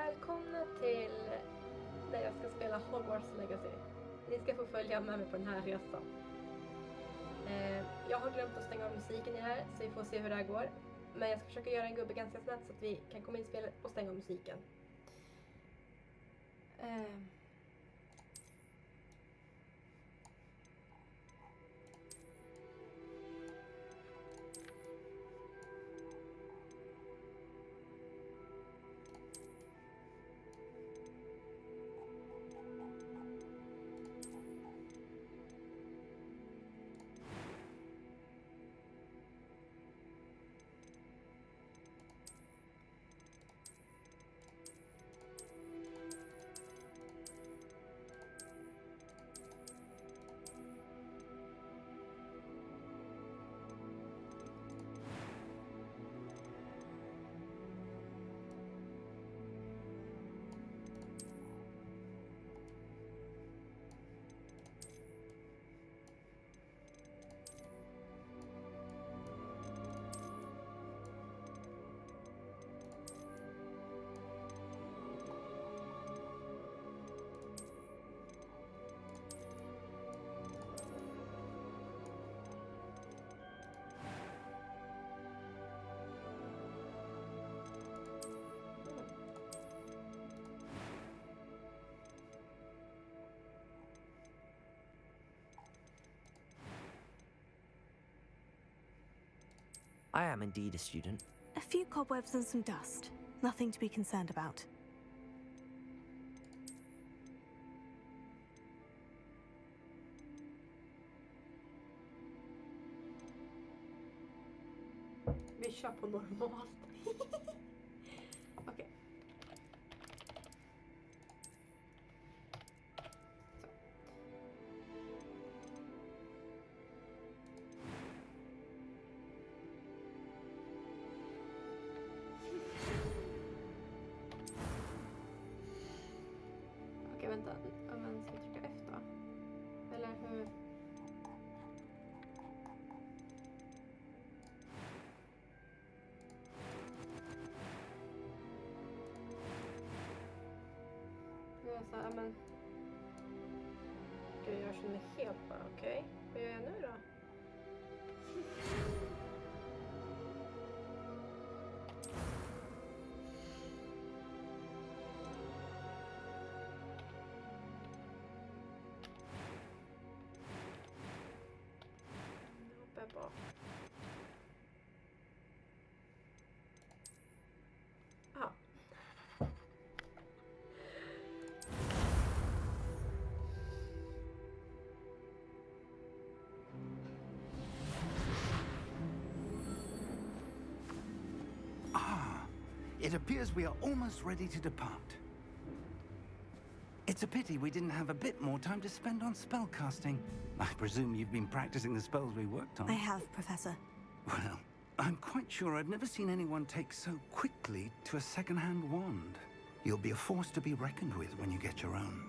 Välkomna till där jag ska spela Hogwarts Legacy. Ni ska få följa med mig på den här resan. Jag har glömt att stänga av musiken i här, så vi får se hur det här går. Men jag ska försöka göra en gubbe ganska snabbt så att vi kan komma in i spelet och stänga av musiken. I am indeed a student. A few cobwebs and some dust. Nothing to be concerned about. Vi kör på normalt. Okej. Okej, vänta. Men ska jag trycka F då? Eller hur? Jag sa, ja men... Gud, jag känner helt bara, okej. Vad gör jag nu då? Nu hoppar jag bak. Aha. It appears we are almost ready to depart. It's a pity we didn't have a bit more time to spend on spellcasting. I presume you've been practicing the spells we worked on. I have, Professor. Well, I'm quite sure I've never seen anyone take so quickly to a second-hand wand. You'll be a force to be reckoned with when you get your own.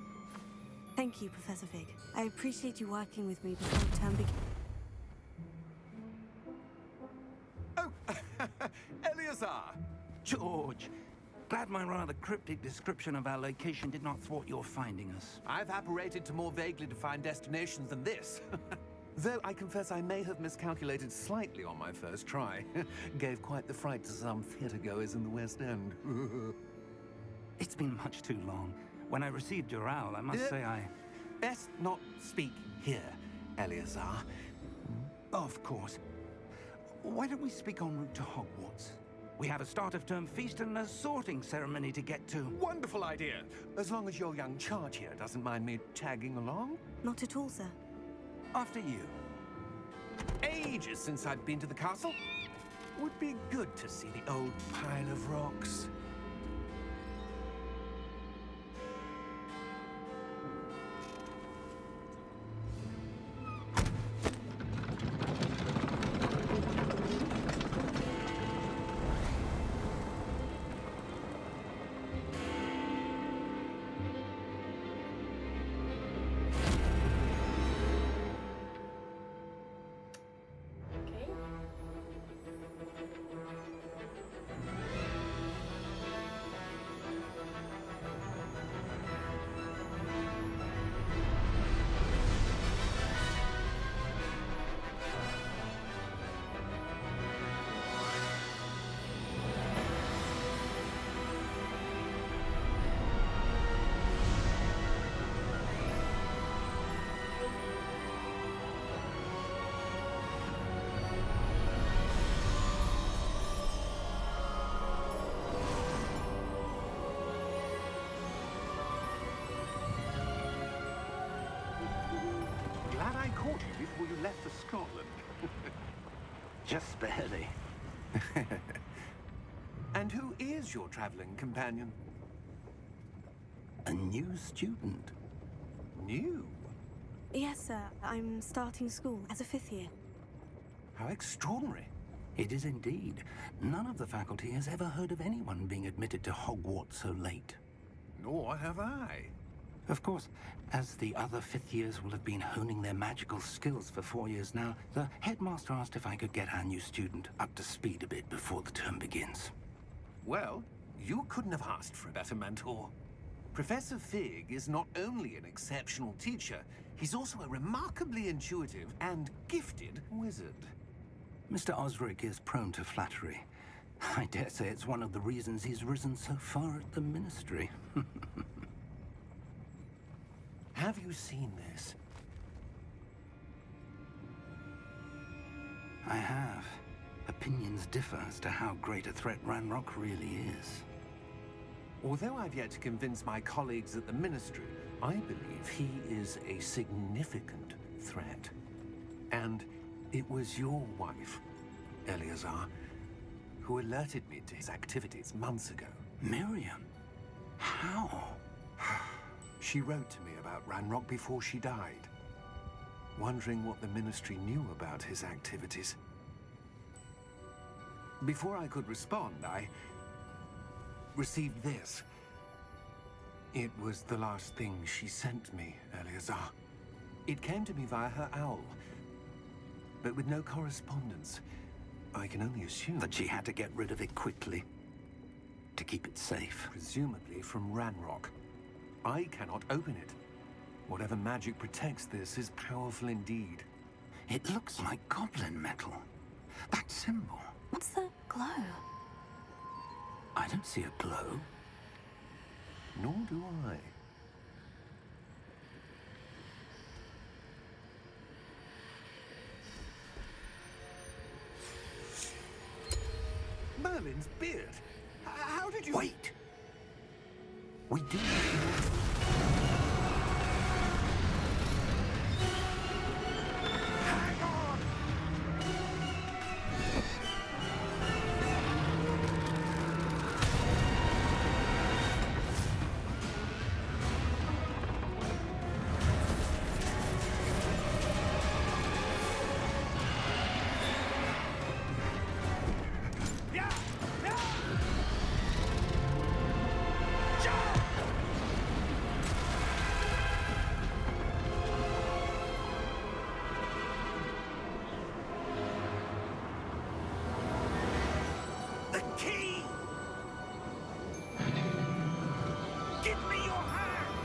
Thank you, Professor Fig. I appreciate you working with me before the term begins. Oh, Eleazar! George, glad my rather cryptic description of our location did not thwart your finding us. I've apparated to more vaguely defined destinations than this. Though I confess I may have miscalculated slightly on my first try. Gave quite the fright to some theatregoers in the West End. It's been much too long. When I received your owl, I must say I... Best not speak here, Eleazar. Of course. Why don't we speak en route to Hogwarts? We have a start-of-term feast and a sorting ceremony to get to. Wonderful idea! As long as your young charge here doesn't mind me tagging along. Not at all, sir. After you. Ages since I'd been to the castle. Would be good to see the old pile of rocks. caught you before you left for Scotland. Just barely. And who is your traveling companion? A new student. New? Yes, sir. I'm starting school as a 5th year. How extraordinary. It is indeed. None of the faculty has ever heard of anyone being admitted to Hogwarts so late. Nor have I. Of course, as the other 5th years will have been honing their magical skills for 4 years now, the headmaster asked if I could get our new student up to speed a bit before the term begins. Well, you couldn't have asked for a better mentor. Professor Fig is not only an exceptional teacher, he's also a remarkably intuitive and gifted wizard. Mr. Osric is prone to flattery. I dare say it's one of the reasons he's risen so far at the Ministry. Have you seen this? I have. Opinions differ as to how great a threat Ranrock really is. Although I've yet to convince my colleagues at the Ministry, I believe he is a significant threat. And it was your wife, Eleazar, who alerted me to his activities months ago. Miriam? How? She wrote to me about Ranrock before she died, wondering what the Ministry knew about his activities. Before I could respond, I received this. It was the last thing she sent me, Eleazar. It came to me via her owl, but with no correspondence. I can only assume That she had to get rid of it quickly. To keep it safe. presumably from Ranrock. I cannot open it. Whatever magic protects this is powerful indeed. It looks like goblin metal. That symbol. What's the glow? I don't see a glow. Nor do I. Merlin's beard. How did you... Wait! We do. Hang on! Yeah! Yeah! Jump! The key! Give me your hand!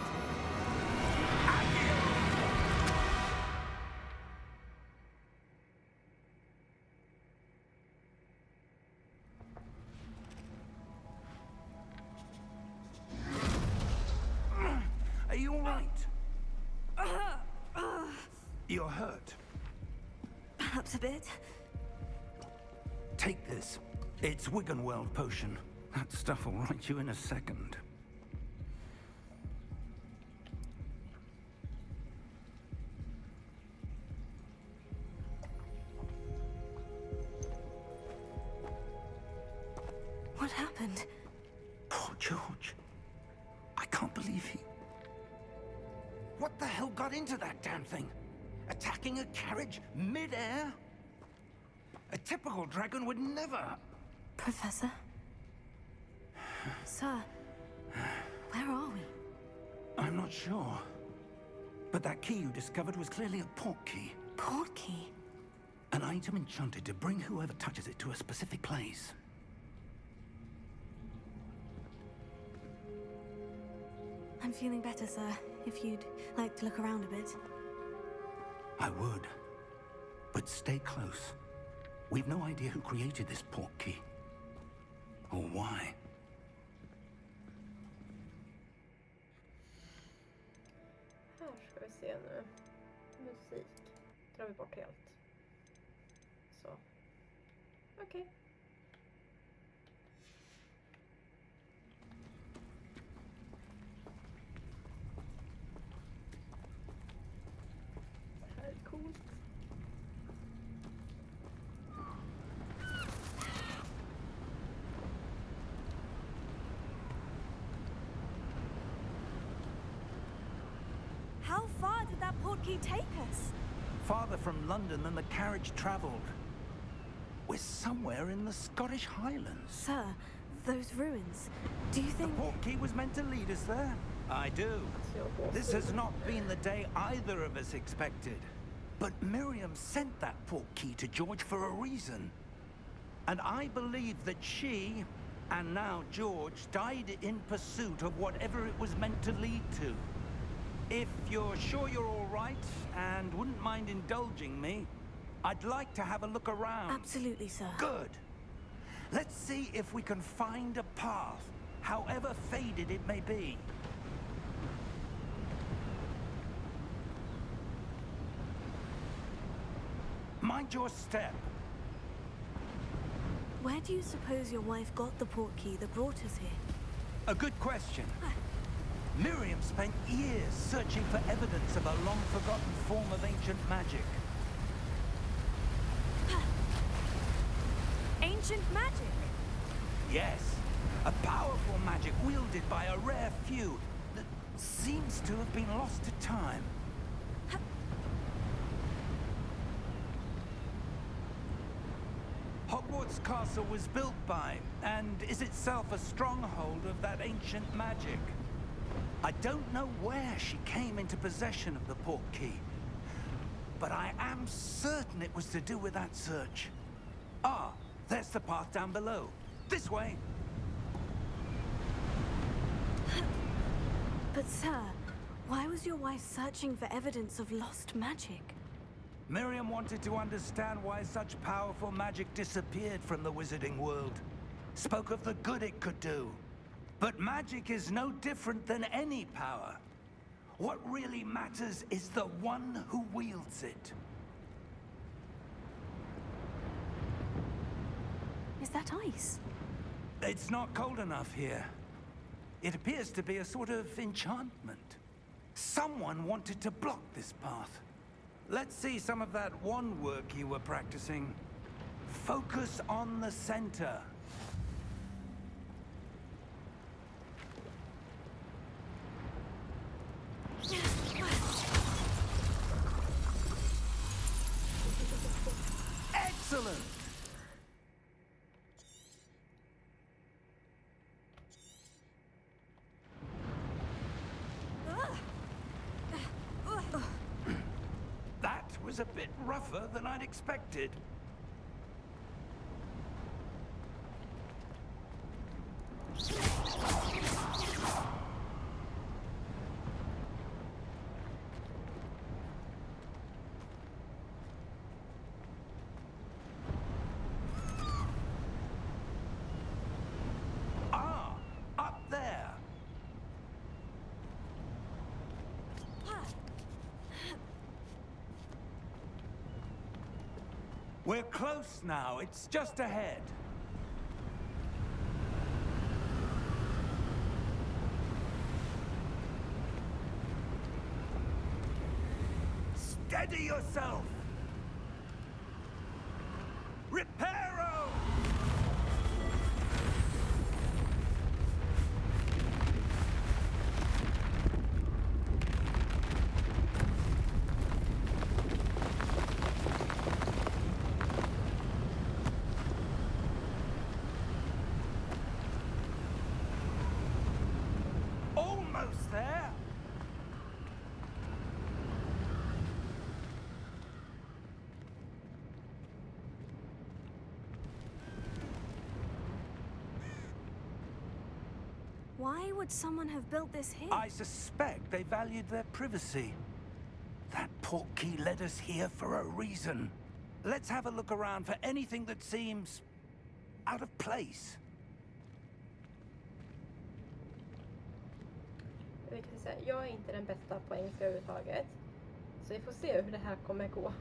Are you all right? You're hurt. Perhaps a bit. Take this. It's Wiggenweld potion. That stuff will right you in a second. What happened? Poor George. I can't believe he... What the hell got into that damn thing? Attacking a carriage mid-air? A typical dragon would never... Professor? Sir, where are we? I'm not sure. But that key you discovered was clearly a port key. Port key? An item enchanted to bring whoever touches it to a specific place. I'm feeling better, sir. If you'd like to look around a bit. I would. But stay close. We've no idea who created this port key. Or why. Här ska vi se nu. Musik. Drar vi bort helt. Så. Okej. Det här är coolt. How far did that portkey take us? Farther from London than the carriage travelled. We're somewhere in the Scottish Highlands. Sir, those ruins. Do you The think... portkey was meant to lead us there? I do. This has not been the day either of us expected. But Miriam sent that portkey to George for a reason. And I believe that she, and now George, died in pursuit of whatever it was meant to lead to. If you're sure you're all right, and wouldn't mind indulging me, I'd like to have a look around. Absolutely, sir. Good. Let's see if we can find a path, however faded it may be. Mind your step. Where do you suppose your wife got the portkey that brought us here? A good question. Miriam spent years searching for evidence of a long-forgotten form of ancient magic. Ancient magic? Yes, a powerful magic wielded by a rare few that seems to have been lost to time. Hogwarts Castle was built by, and is itself a stronghold of that ancient magic. I don't know where she came into possession of the portkey, but I am certain it was to do with that search. Ah, there's the path down below. This way. But sir, why was your wife searching for evidence of lost magic? Miriam wanted to understand why such powerful magic disappeared from the wizarding world. Spoke of the good it could do. But magic is no different than any power. What really matters is the one who wields it. Is that ice? It's not cold enough here. It appears to be a sort of enchantment. Someone wanted to block this path. Let's see some of that wand work you were practicing. Focus on the center. Excellent! That was a bit rougher than I'd expected. Ah, up there. We're close now. It's just ahead. Steady yourself! Reparo! Almost there! Why would someone have built this here? I suspect they valued their privacy. That portkey led us here for a reason. Let's have a look around for anything that seems out of place. Vi kan säga, jag är inte den bästa på engelska överhuvudtaget. Så vi får se hur det här kommer gå.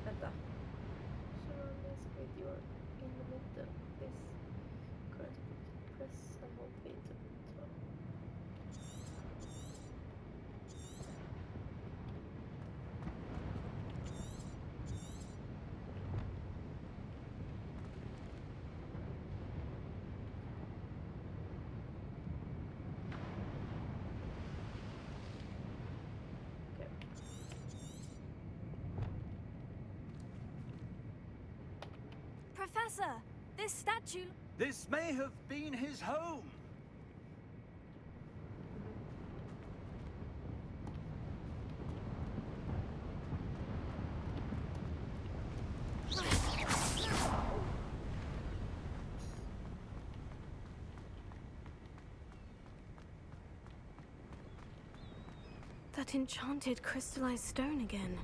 Vänta. Surroundings with your in the middle. This current press and hold V to top. Professor! This statue... This may have been his home. That enchanted crystallized stone again.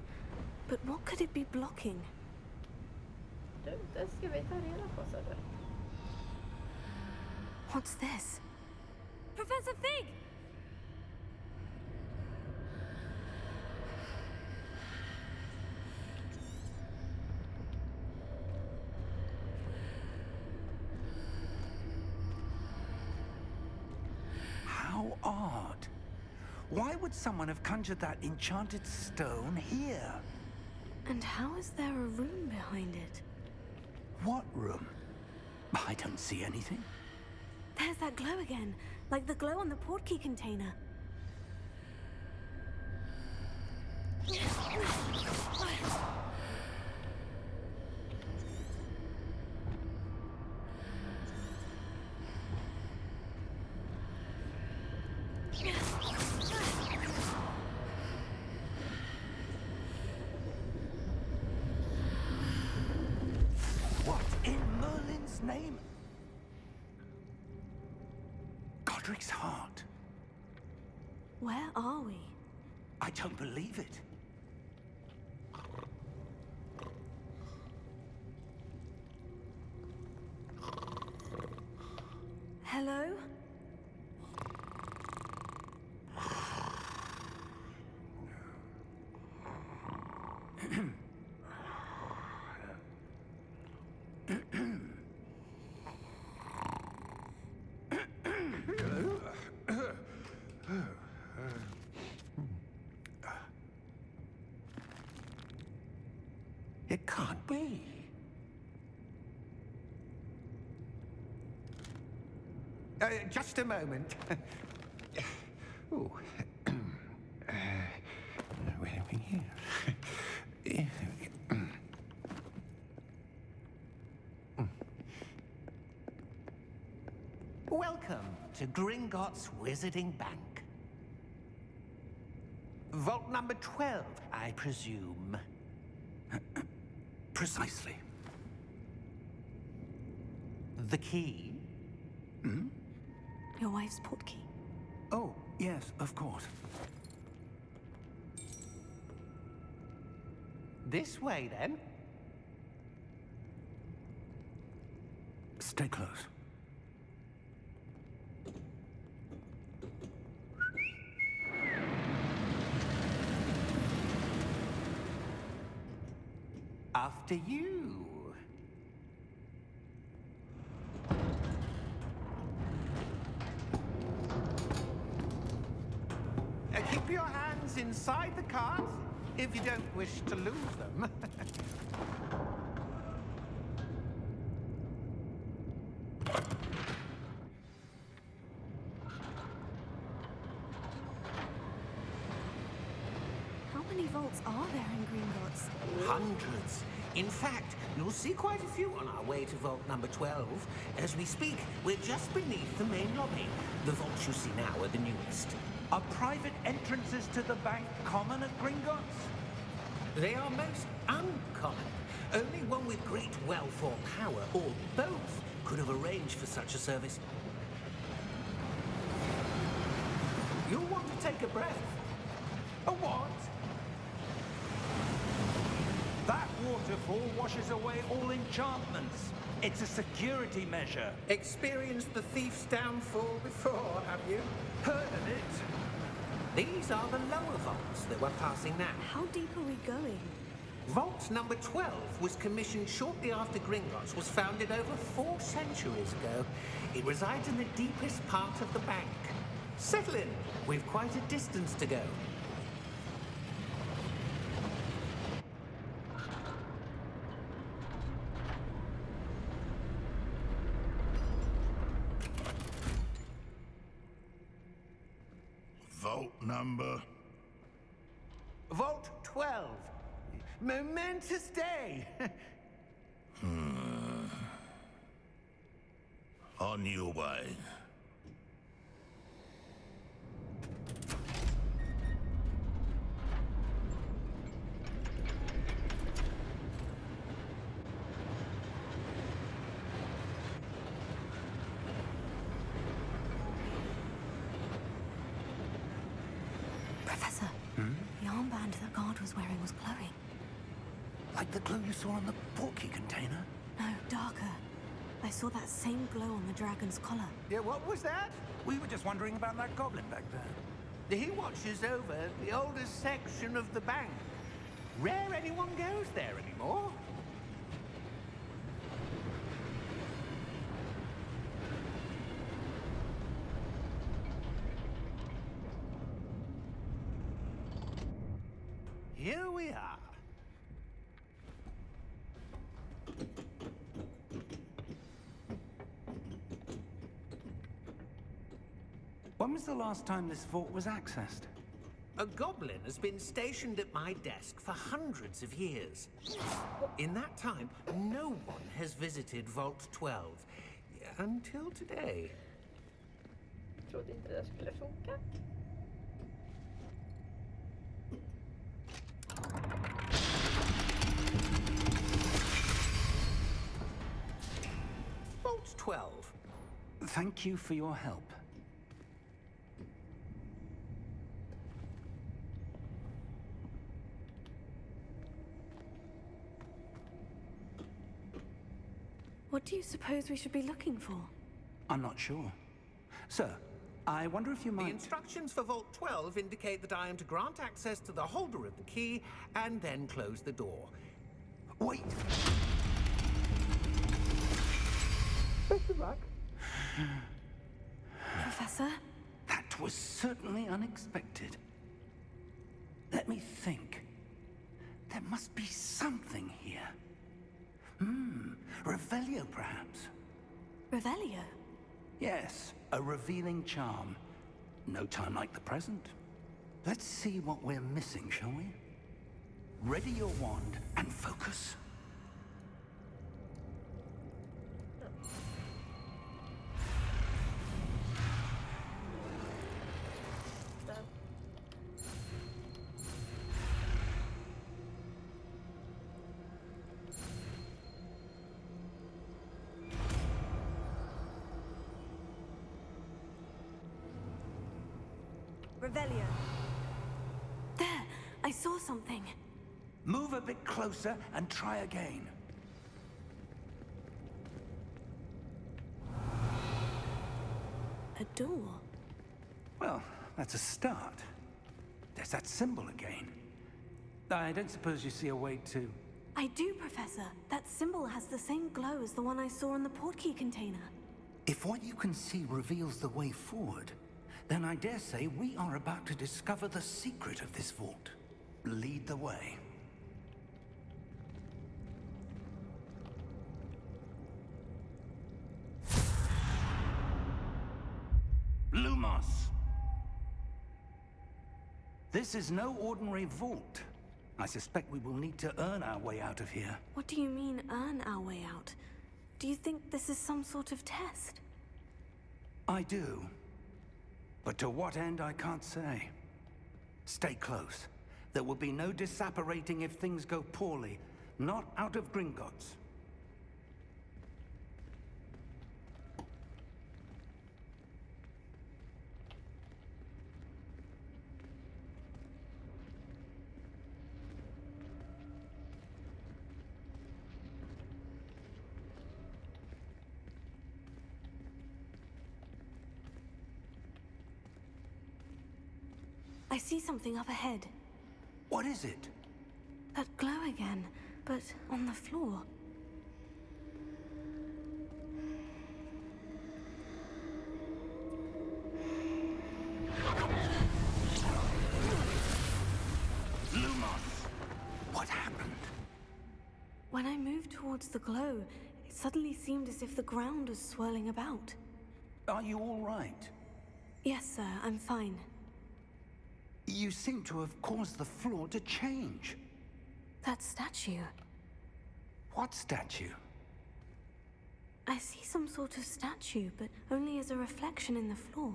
But what could it be blocking? Du, det ska vi ta reda på, sa du. What's this? Professor Fig! How odd. Why would someone have conjured that enchanted stone here? And how is there a room behind it? What room? I don't see anything. There's that glow again, like the glow on the portkey container. What in Merlin's name? Godric's heart. Where are we? I don't believe it. Hello? It can't be. Just a moment. Ooh. Where are we here? Welcome to Gringotts Wizarding Bank. Vault number 12, I presume. Precisely. The key? Hmm? Your wife's portkey. Oh, yes, of course. This way, then. Stay close. After you. Keep your hands inside the cart if you don't wish to lose them. How many vaults are there in Gringotts? Hundreds. In fact, you'll see quite a few on our way to vault number 12. As we speak, we're just beneath the main lobby. The vaults you see now are the newest. Are private entrances to the bank common at Gringotts? They are most uncommon. Only one with great wealth or power, or both, could have arranged for such a service. You'll want to take a breath. A what? That waterfall washes away all enchantments. It's a security measure. Experienced the thief's downfall before, have you? Heard of it? These are the lower vaults that we're passing now. How deep are we going? Vault number 12 was commissioned shortly after Gringotts was founded over 4 centuries ago. It resides in the deepest part of the bank. Settle in. We've quite a distance to go. Vault number? Vault 12. Momentous day. On your way. Professor, the armband that guard was wearing was glowing. Like the glow you saw on the portkey container? No, darker. I saw that same glow on the dragon's collar. Yeah, what was that? We were just wondering about that goblin back there. He watches over the oldest section of the bank. Rare anyone goes there anymore. Here we are. When was the last time this vault was accessed? A goblin has been stationed at my desk for hundreds of years. In that time, no one has visited Vault 12. Until today. Trodde inte det skulle funka. Vault 12. Thank you for your help. What do you suppose we should be looking for? I'm not sure. Sir, I wonder if you The might... instructions for Vault 12 indicate that I am to grant access to the holder of the key and then close the door. Wait! Best of luck. Professor? That was certainly unexpected. Let me think. There must be something here. Revelio, perhaps? Revelio? Yes, a revealing charm. No time like the present. Let's see what we're missing, shall we? Ready your wand and focus. Revelio. There! I saw something. Move a bit closer and try again. A door. Well, that's a start. There's that symbol again. I don't suppose you see a way to... I do, Professor. That symbol has the same glow as the one I saw in the portkey container. If what you can see reveals the way forward, then I dare say we are about to discover the secret of this vault. Lead the way. Lumos! This is no ordinary vault. I suspect we will need to earn our way out of here. What do you mean, earn our way out? Do you think this is some sort of test? I do. But to what end, I can't say. Stay close. There will be no disapparating if things go poorly. Not out of Gringotts. I see something up ahead. What is it? That glow again, but on the floor. Lumos! What happened? When I moved towards the glow, it suddenly seemed as if the ground was swirling about. Are you all right? Yes, sir, I'm fine. You seem to have caused the floor to change. That statue. What statue? I see some sort of statue, but only as a reflection in the floor.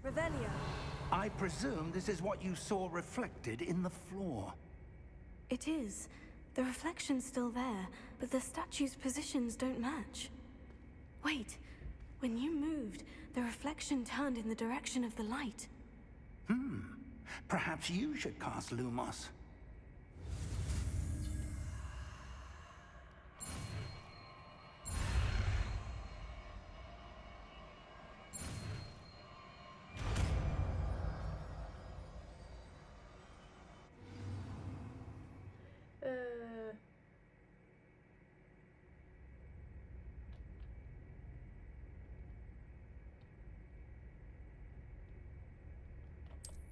Revelio. I presume this is what you saw reflected in the floor. It is. The reflection's still there, but the statue's positions don't match. Wait. When you moved, the reflection turned in the direction of the light. Perhaps you should cast Lumos.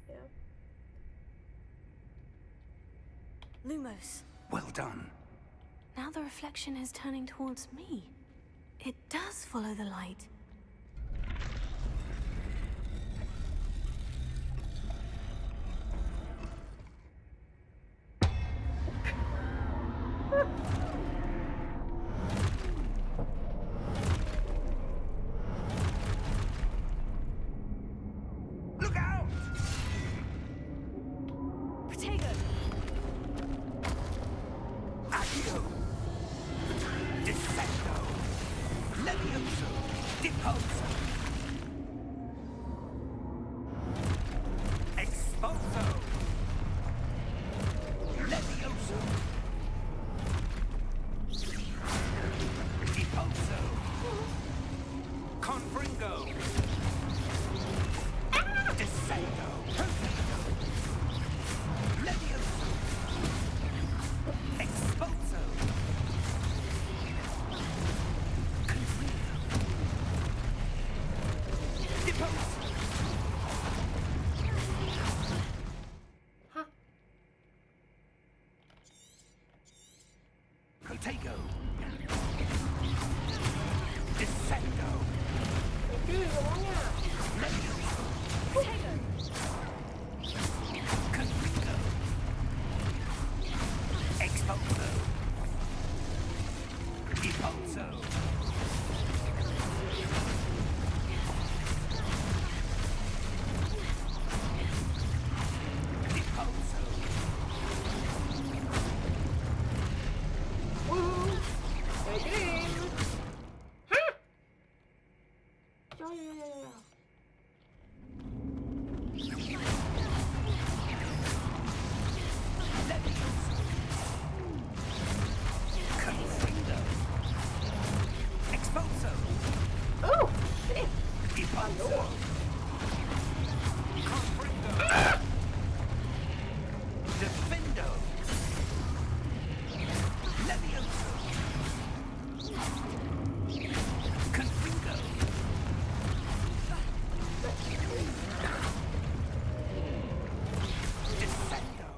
Yeah. Lumos. Well done. Now the reflection is turning towards me. It does follow the light. Look out! Protego! Accio! Descendo! Levioso! Deposo! Exposo! Levioso! Deposo! Confringo! Descendo! Protego! Levioso! Exposo! Confringo! Deposo! Ha! Protego! Descendo! Gud, vad många! Levioso! Protego! Confringo! Exposo! Deposo! Deposo! Woho! Jag är grym! Ha! Ja. Levioso! Confringo! Exposo! Oh! Shit! Deposo! Confringo! Defendo! Levioso! Confringo! Defendo!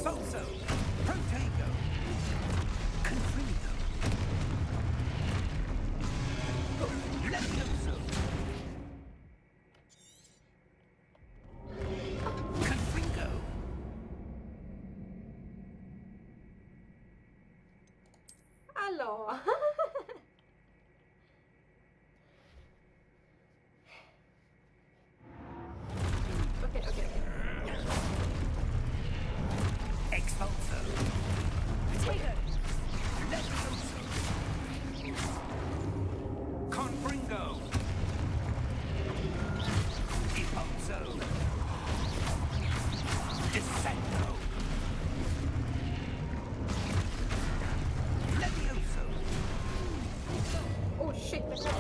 Expulso! Protego! Confringo! Levioso! Confringo! Hallå! Okej. Expulso! Levioso! Confringo! Expulso! Descendo! Levioso! Oh shit, jag kan.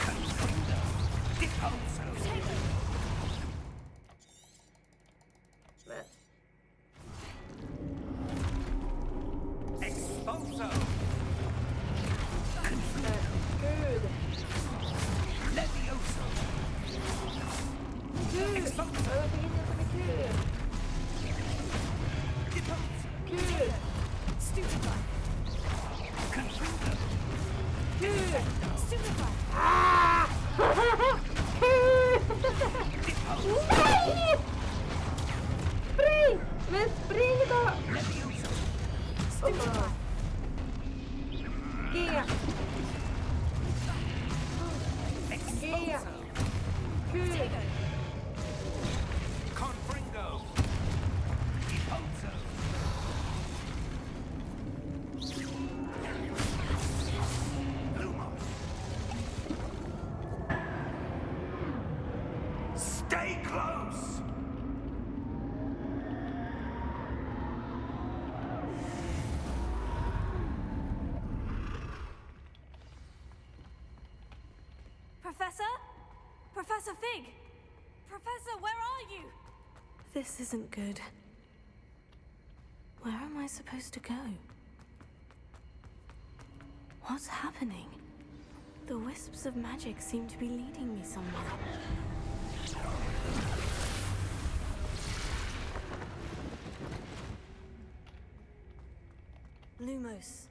Confringo! Disposo! Men. Expulso! Men gud. Levioso! Gud! Varför hinner jag så med kul? Disposo! Kul! Stupefy! Confringo! Kul! Stupefy! Ah! Kul! Nej! Spring! Men spring då! Levioso! Oh. G! G! Kul! Confringo! Disposo! Lumos! Stay close! Professor? Professor Fig? Professor, where are you? This isn't good. Where am I supposed to go? What's happening? The wisps of magic seem to be leading me somewhere. Lumos.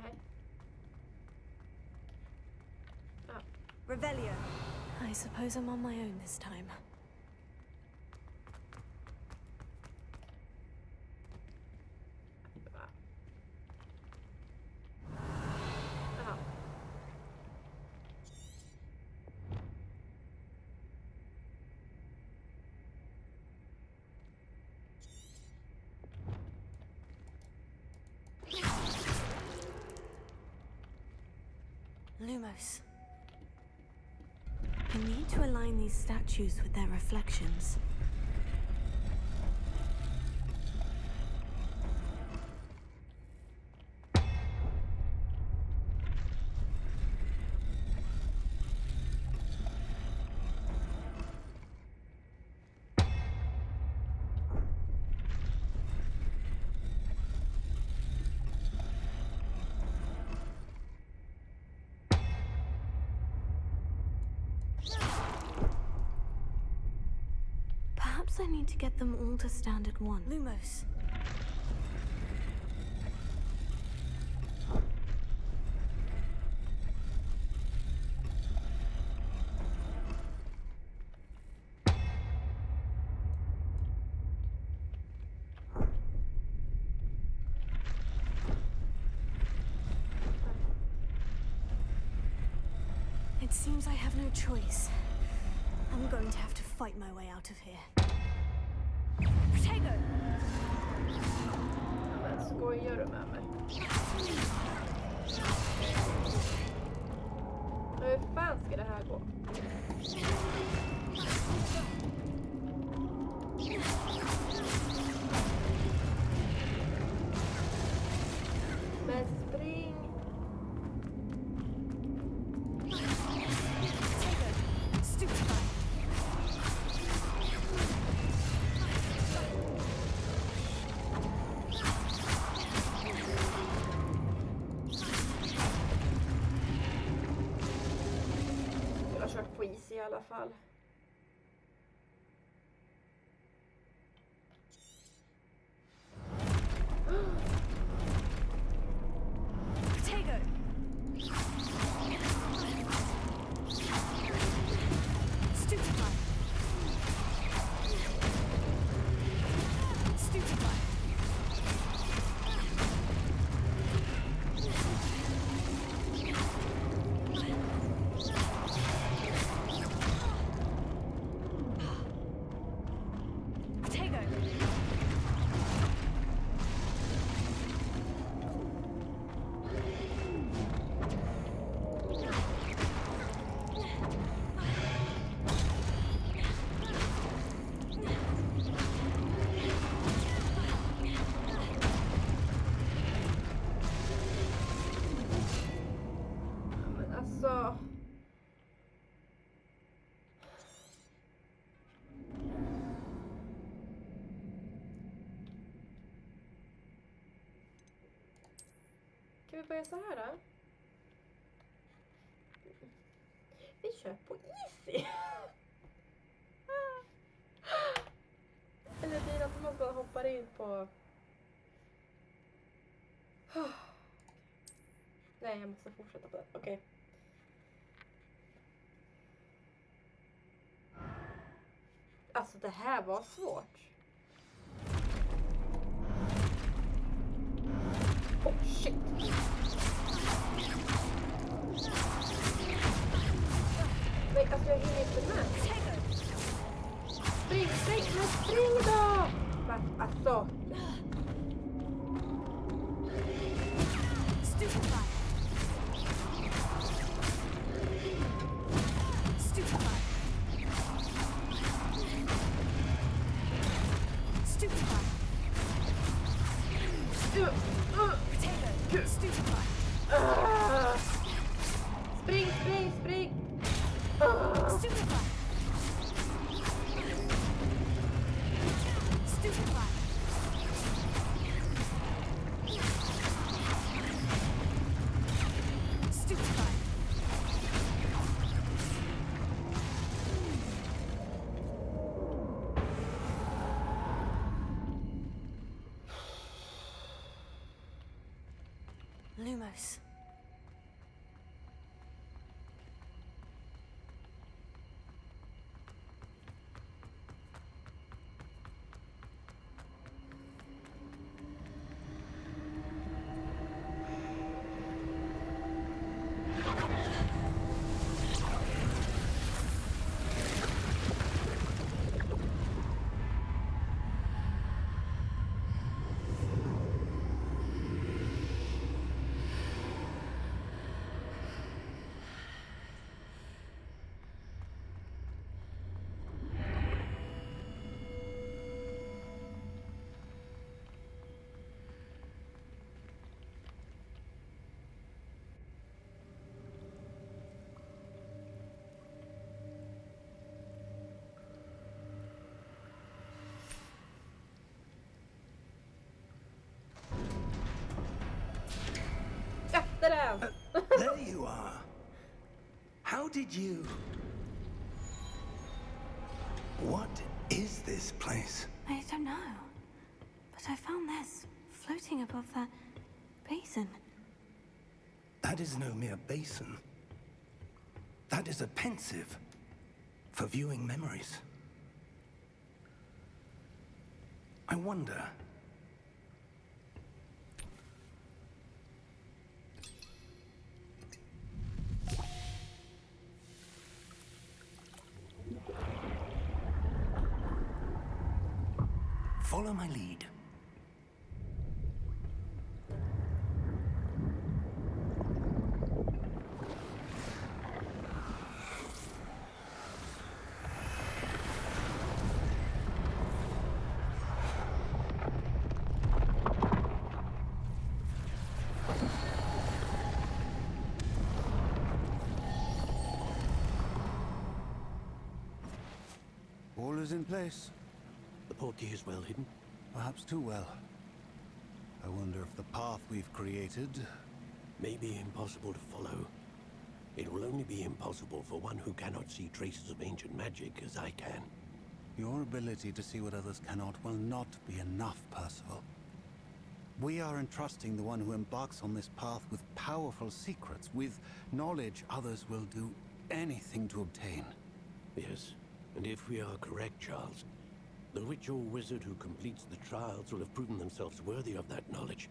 Nej. Ja. Revelio. I suppose I'm on my own this time. Jaha. Lumos. I need to align these statues with their reflections. Perhaps I need to get them all to stand at one. Lumos. It seems I have no choice. I'm going to have to fight my way out of here. Protego! Men skojar du med mig? Hur fan ska det här gå? Men spring! Stupid! alla fall. Potato! Stupefy! Stupefy! Potato! Men alltså... Kan vi börja så här då? Vi kör på easy. Eller blir det att man bara hoppar in på... Nej, jag måste fortsätta på det. Okej. Alltså det här var svårt. Oh shit. Nej, alltså jag hinner inte med. Spring, spring, men spring då! Va, alltså. Stupefy! Stupefy! Stupefy! Potato! Stupefy! Spring, spring, spring! Stupefy! Stupefy! Stupefy! Lumos. Efter den! There you are. How did you... What is this place? I don't know. But I found this floating above that basin. That is no mere basin. That is a pensive for viewing memories. I wonder... Follow my lead. All is in place. The portkey is well hidden. Perhaps too well. I wonder if the path we've created... May be impossible to follow. It will only be impossible for one who cannot see traces of ancient magic as I can. Your ability to see what others cannot will not be enough, Percival. We are entrusting the one who embarks on this path with powerful secrets, with knowledge others will do anything to obtain. Yes, and if we are correct, Charles, the witch or wizard who completes the trials will have proven themselves worthy of that knowledge,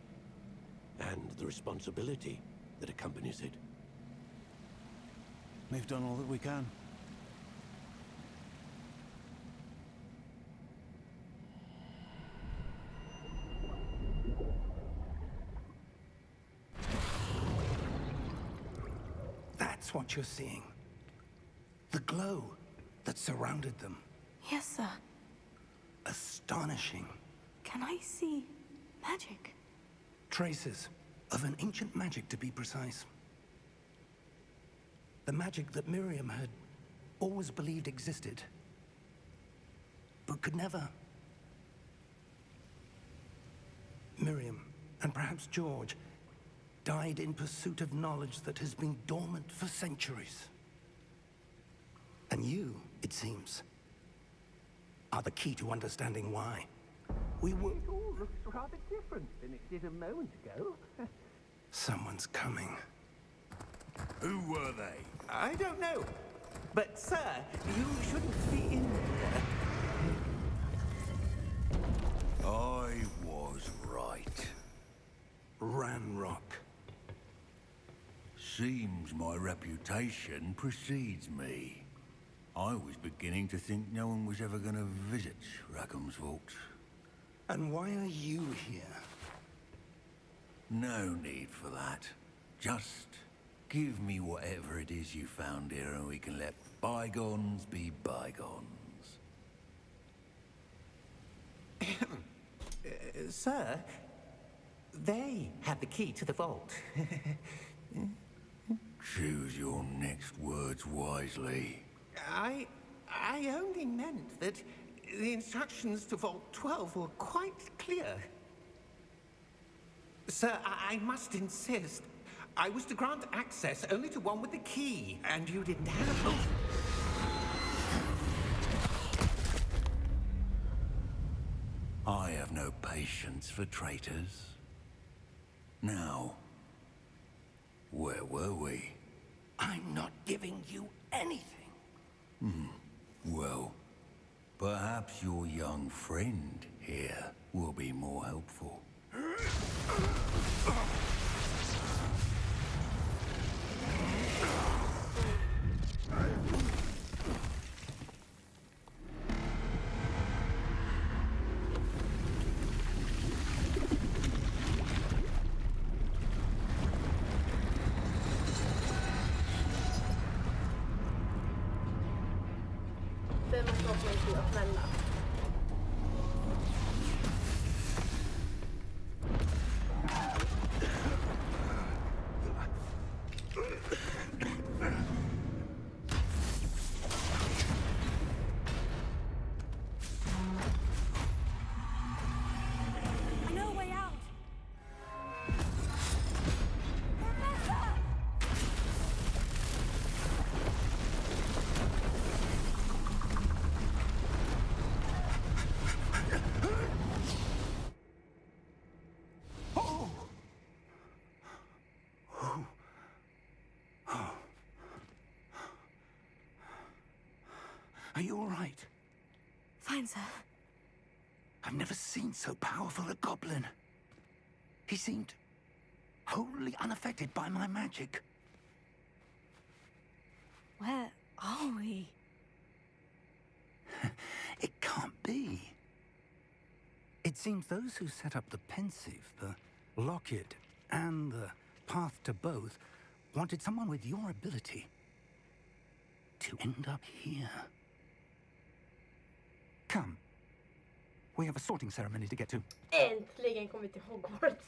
and the responsibility that accompanies it. We've done all that we can. That's what you're seeing. The glow that surrounded them. Yes, sir. Astonishing. Can I see magic? Traces of an ancient magic, to be precise. The magic that Miriam had always believed existed, but could never. Miriam, and perhaps George, died in pursuit of knowledge that has been dormant for centuries. And you, it seems, are the key to understanding why. We were... It all looks rather different than it did a moment ago. Someone's coming. Who were they? I don't know. But, sir, you shouldn't be in here. I was right. Ranrock. Seems my reputation precedes me. I was beginning to think no one was ever going to visit Rackham's vault. And why are you here? No need for that. Just give me whatever it is you found here and we can let bygones be bygones. Sir, they had the key to the vault. Choose your next words wisely. I only meant that the instructions to Vault 12 were quite clear. Sir, I must insist. I was to grant access only to one with the key, and you didn't have... I have no patience for traitors. Now, where were we? I'm not giving you anything. Well, perhaps your young friend here will be more helpful. Den måste också inte öppna den. No way out! Are you all right? Fine, sir. I've never seen so powerful a goblin. He seemed wholly unaffected by my magic. Where are we? It can't be. It seems those who set up the pensive, the locket, and the path to both wanted someone with your ability to end up here. Come. We have a sorting ceremony to get to. Äntligen kom vi till Hogwarts.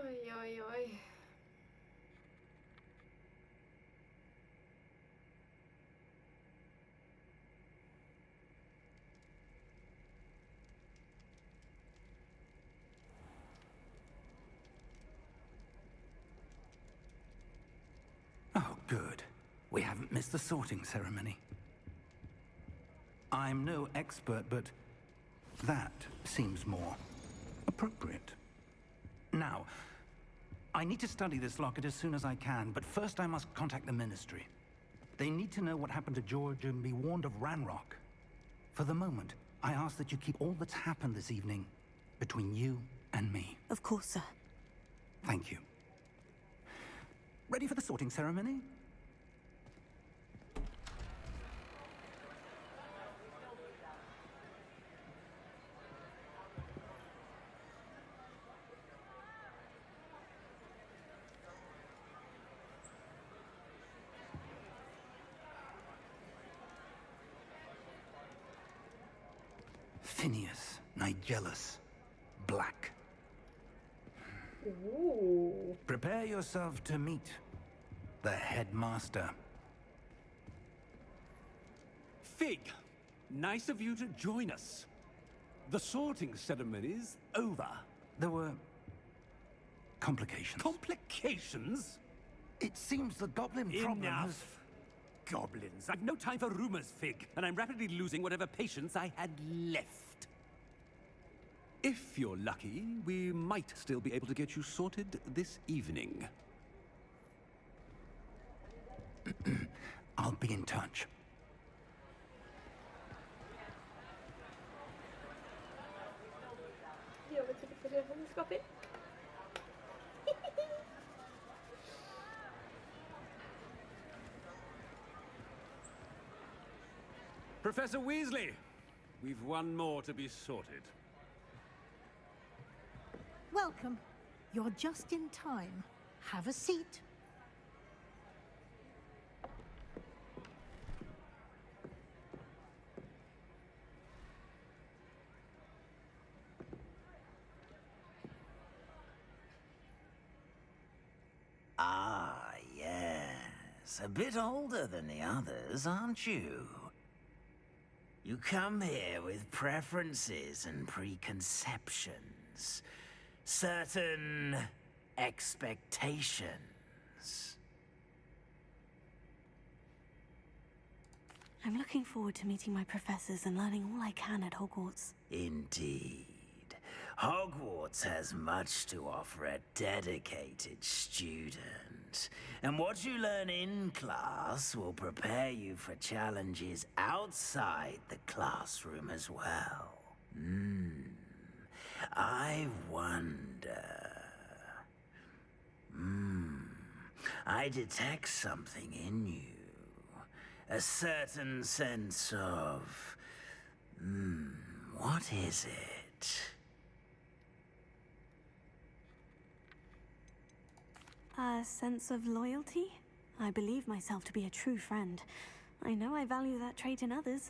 Oj, oj, oj. Oh, good. We haven't missed the sorting ceremony. I'm no expert, but that seems more appropriate. Now, I need to study this locket as soon as I can, but first I must contact the Ministry. They need to know what happened to George and be warned of Ranrock. For the moment, I ask that you keep all that's happened this evening between you and me. Of course, sir. Thank you. Ready for the sorting ceremony? Phineas, Nigellus, Black. Ooh. Prepare yourself to meet the headmaster. Fig, nice of you to join us. The sorting ceremony's over. There were complications. Complications? It seems the goblin problem has... Enough! Goblins. I've no time for rumors, Fig, and I'm rapidly losing whatever patience I had left. If you're lucky, we might still be able to get you sorted this evening. I'll be in touch. Jag vet inte för det hon ska bli. Professor Weasley, we've one more to be sorted. Welcome. You're just in time. Have a seat. Ah, yes. A bit older than the others, aren't you? You come here with preferences and preconceptions. Certain expectations. I'm looking forward to meeting my professors and learning all I can at Hogwarts. Indeed. Hogwarts has much to offer a dedicated student. And what you learn in class will prepare you for challenges outside the classroom as well. I wonder... I detect something in you. A certain sense of... what is it? A sense of loyalty? I believe myself to be a true friend. I know I value that trait in others.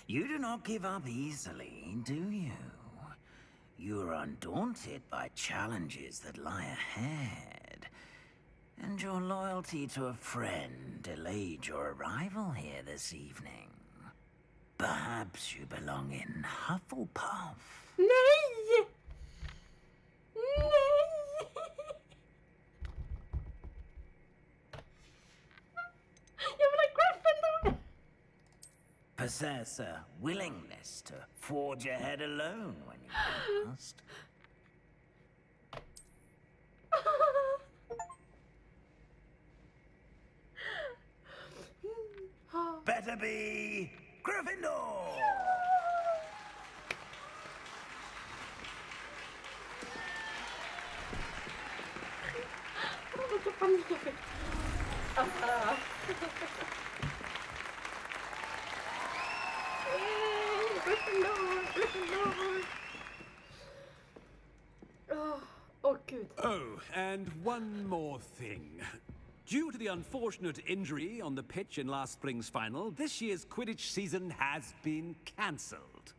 You do not give up easily, do you? You are undaunted by challenges that lie ahead. And your loyalty to a friend delayed your arrival here this evening. Perhaps you belong in Hufflepuff. Nej! Nej! Jag vill ha Gryffindor! Possess a willingness to forge ahead alone when you must. Better be Gryffindor! Vilken panik! Yay! Gryffindor! Gryffindor! Oh, and one more thing. Due to the unfortunate injury on the pitch in last spring's final, this year's Quidditch season has been cancelled.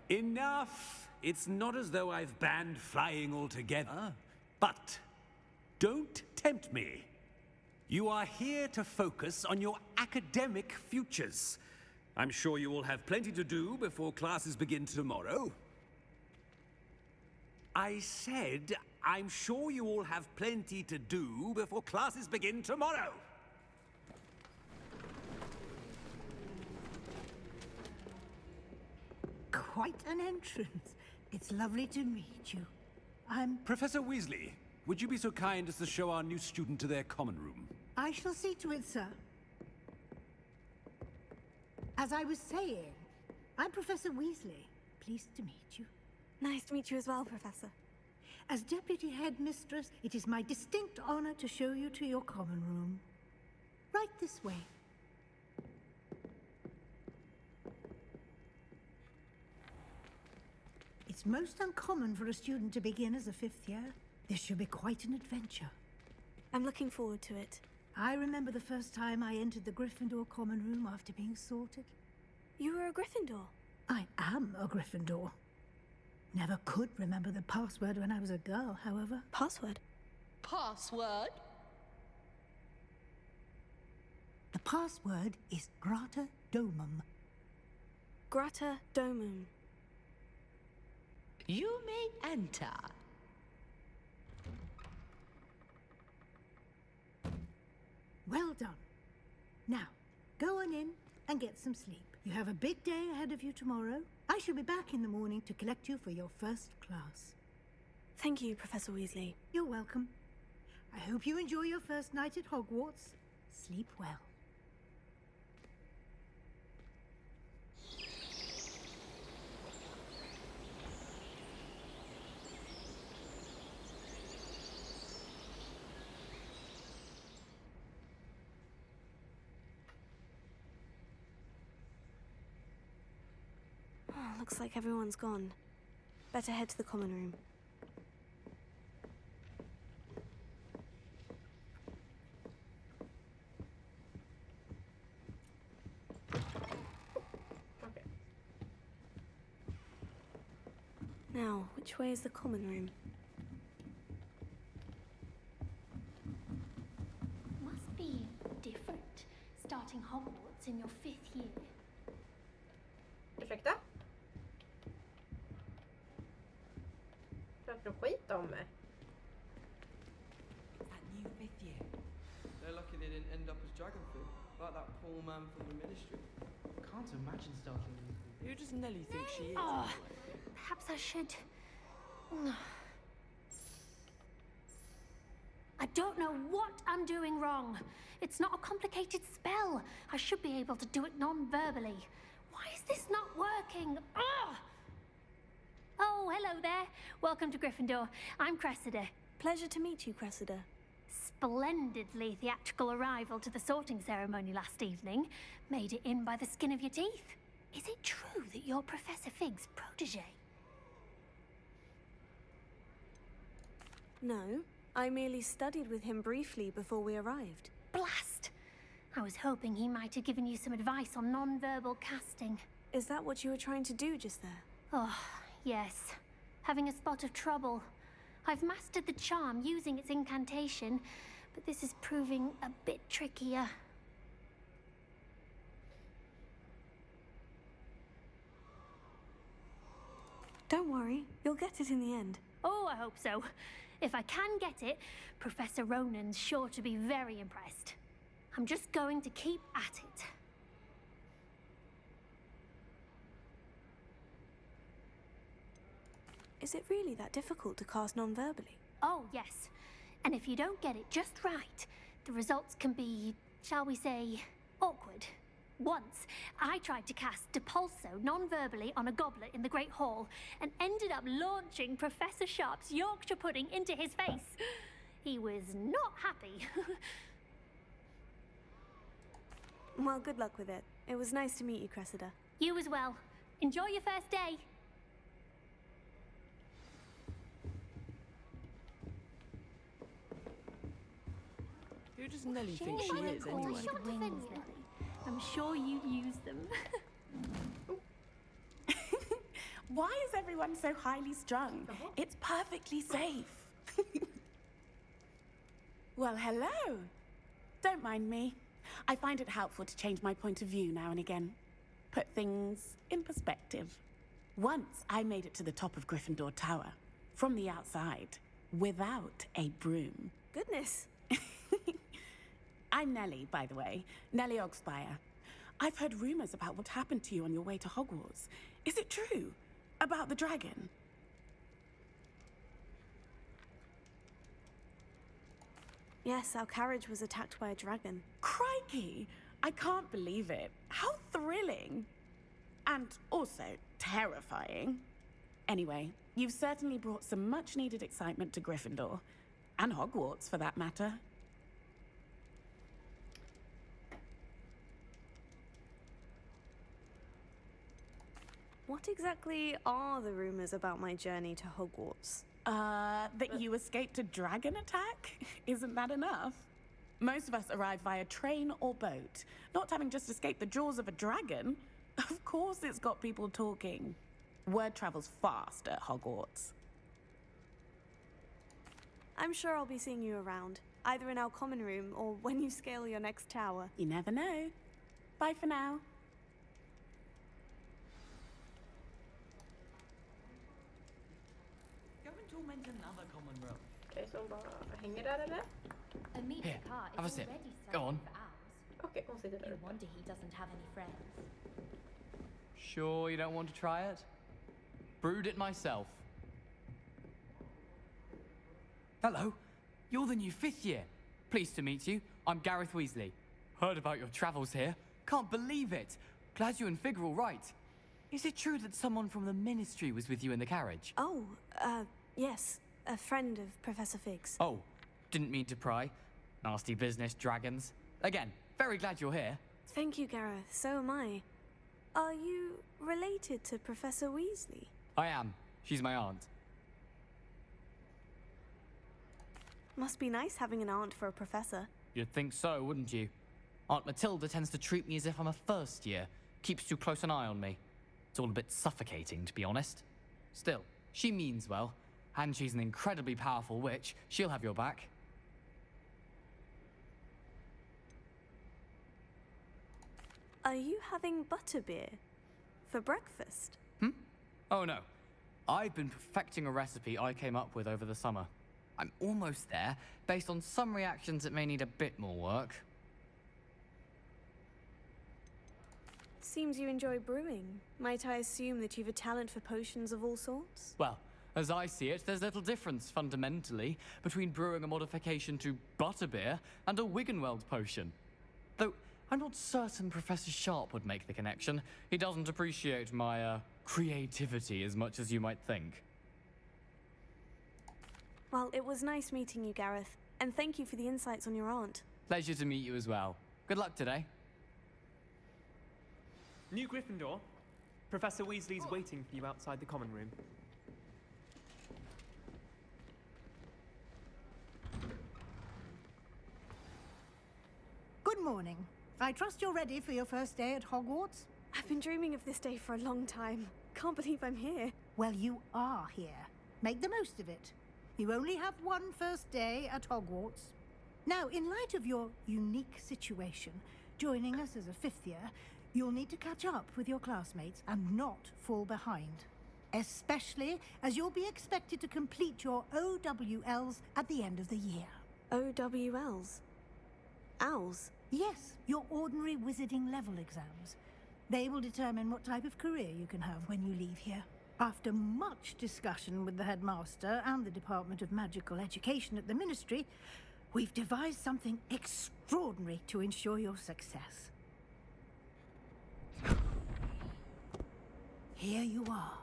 Enough! It's not as though I've banned flying altogether. But don't tempt me. You are here to focus on your academic futures. I'm sure you will have plenty to do before classes begin tomorrow. I said, I'm sure you all have plenty to do before classes begin tomorrow. Quite an entrance. It's lovely to meet you. I'm... Professor Weasley, would you be so kind as to show our new student to their common room? I shall see to it, sir. As I was saying, I'm Professor Weasley. Pleased to meet you. Nice to meet you as well, Professor. As Deputy Headmistress, it is my distinct honor to show you to your common room. Right this way. It's most uncommon for a student to begin as a fifth year. This should be quite an adventure. I'm looking forward to it. I remember the first time I entered the Gryffindor common room after being sorted. You were a Gryffindor? I am a Gryffindor. Never could remember the password when I was a girl, however. Password? Password? The password is Grata Domum. Grata Domum. You may enter. Well done. Now, go on in and get some sleep. You have a big day ahead of you tomorrow. I shall be back in the morning to collect you for your first class. Thank you, Professor Weasley. You're welcome. I hope you enjoy your first night at Hogwarts. Sleep well. Looks like everyone's gone. Better head to the common room. Okay. Now, which way is the common room? Must be different, starting Hogwarts in your 5th year. Ursäkta? Pratar du skit om mig? That new 5th year. They're lucky they didn't end up as dragon food, like that poor man from the ministry. Can't imagine starting a new food. Who does Nelly think she is? Oh, perhaps I should... I don't know what I'm doing wrong. It's not a complicated spell. I should be able to do it non-verbally. Why is this not working? Ugh! Oh, hello there. Welcome to Gryffindor. I'm Cressida. Pleasure to meet you, Cressida. Splendidly theatrical arrival to the sorting ceremony last evening. Made it in by the skin of your teeth. Is it true that you're Professor Fig's protege? No, I merely studied with him briefly before we arrived. Blast! I was hoping he might have given you some advice on non-verbal casting. Is that what you were trying to do just there? Oh, yes. Having a spot of trouble. I've mastered the charm using its incantation, but this is proving a bit trickier. Don't worry, you'll get it in the end. Oh, I hope so. If I can get it, Professor Ronan's sure to be very impressed. I'm just going to keep at it. Is it really that difficult to cast non-verbally? Oh, yes. And if you don't get it just right, the results can be, shall we say, awkward. Once, I tried to cast Depulso non-verbally on a goblet in the Great Hall and ended up launching Professor Sharp's Yorkshire pudding into his face. He was not happy. Well, good luck with it. It was nice to meet you, Cressida. You as well. Enjoy your first day. does Nelly Shame think she I is, recall anyway? your wings, Nelly. I'm sure you'd use them. Why is everyone so highly strung? It's perfectly safe. Well, hello. Don't mind me. I find it helpful to change my point of view now and again. Put things in perspective. Once I made it to the top of Gryffindor Tower, from the outside, without a broom. Goodness. I'm Nellie, by the way. Nellie Ogspire. I've heard rumors about what happened to you on your way to Hogwarts. Is it true? About the dragon? Yes, our carriage was attacked by a dragon. Crikey! I can't believe it. How thrilling! And also terrifying. Anyway, you've certainly brought some much-needed excitement to Gryffindor. And Hogwarts, for that matter. What exactly are the rumors about my journey to Hogwarts? That you escaped a dragon attack? Isn't that enough? Most of us arrive via train or boat, not having just escaped the jaws of a dragon. Of course it's got people talking. Word travels fast at Hogwarts. I'm sure I'll be seeing you around, either in our common room or when you scale your next tower. You never know. Bye for now. Go and torment another common room. Okej, så hon bara hänger där eller? Here, have a sip. Go on. Okej, hon sitter där uppe. wonder he doesn't have any friends. Sure you don't want to try it? Brewed it myself. Hello, you're the new 5th year. Pleased to meet you. I'm Gareth Weasley. Heard about your travels here. Can't believe it. Glad you and Fig are all right. Is it true that someone from the Ministry was with you in the carriage? Oh, yes. A friend of Professor Fig's. Oh, didn't mean to pry. Nasty business, dragons. Again, very glad you're here. Thank you, Gareth. So am I. Are you related to Professor Weasley? I am. She's my aunt. Must be nice having an aunt for a professor. You'd think so, wouldn't you? Aunt Matilda tends to treat me as if I'm a first year. Keeps too close an eye on me. It's all a bit suffocating, to be honest. Still, she means well. And she's an incredibly powerful witch. She'll have your back. Are you having butterbeer for breakfast? Oh no. I've been perfecting a recipe I came up with over the summer. I'm almost there. Based on some reactions, it may need a bit more work. Seems you enjoy brewing. Might I assume that you've a talent for potions of all sorts? Well, as I see it, there's little difference, fundamentally, between brewing a modification to butterbeer and a Wiggenweld potion. Though, I'm not certain Professor Sharp would make the connection. He doesn't appreciate my, creativity as much as you might think. Well, it was nice meeting you, Gareth. And thank you for the insights on your aunt. Pleasure to meet you as well. Good luck today. New Gryffindor. Professor Weasley's waiting for you outside the common room. Good morning. I trust you're ready for your first day at Hogwarts? I've been dreaming of this day for a long time. Can't believe I'm here. Well, you are here. Make the most of it. You only have one first day at Hogwarts. Now, in light of your unique situation, joining us as a 5th year, you'll need to catch up with your classmates and not fall behind. Especially as you'll be expected to complete your OWLs at the end of the year. OWLs? Owls? Yes, your ordinary wizarding level exams. They will determine what type of career you can have when you leave here. After much discussion with the headmaster and the Department of Magical Education at the Ministry, we've devised something extraordinary to ensure your success. Here you are.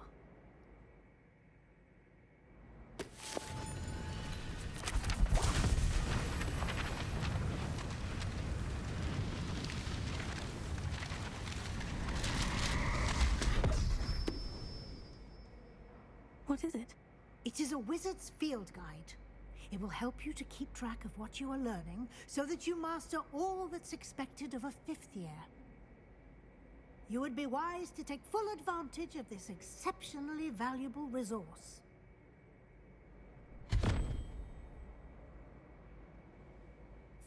What is it? It is a wizard's field guide. It will help you to keep track of what you are learning so that you master all that's expected of a 5th year. You would be wise to take full advantage of this exceptionally valuable resource.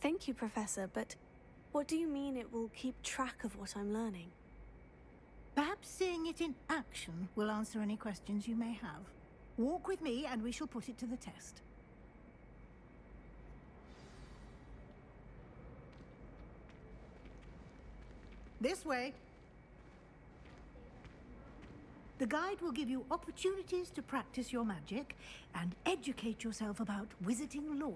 Thank you, Professor, but what do you mean it will keep track of what I'm learning? Perhaps seeing it in action will answer any questions you may have. Walk with me and we shall put it to the test. This way. The guide will give you opportunities to practice your magic and educate yourself about wizarding lore.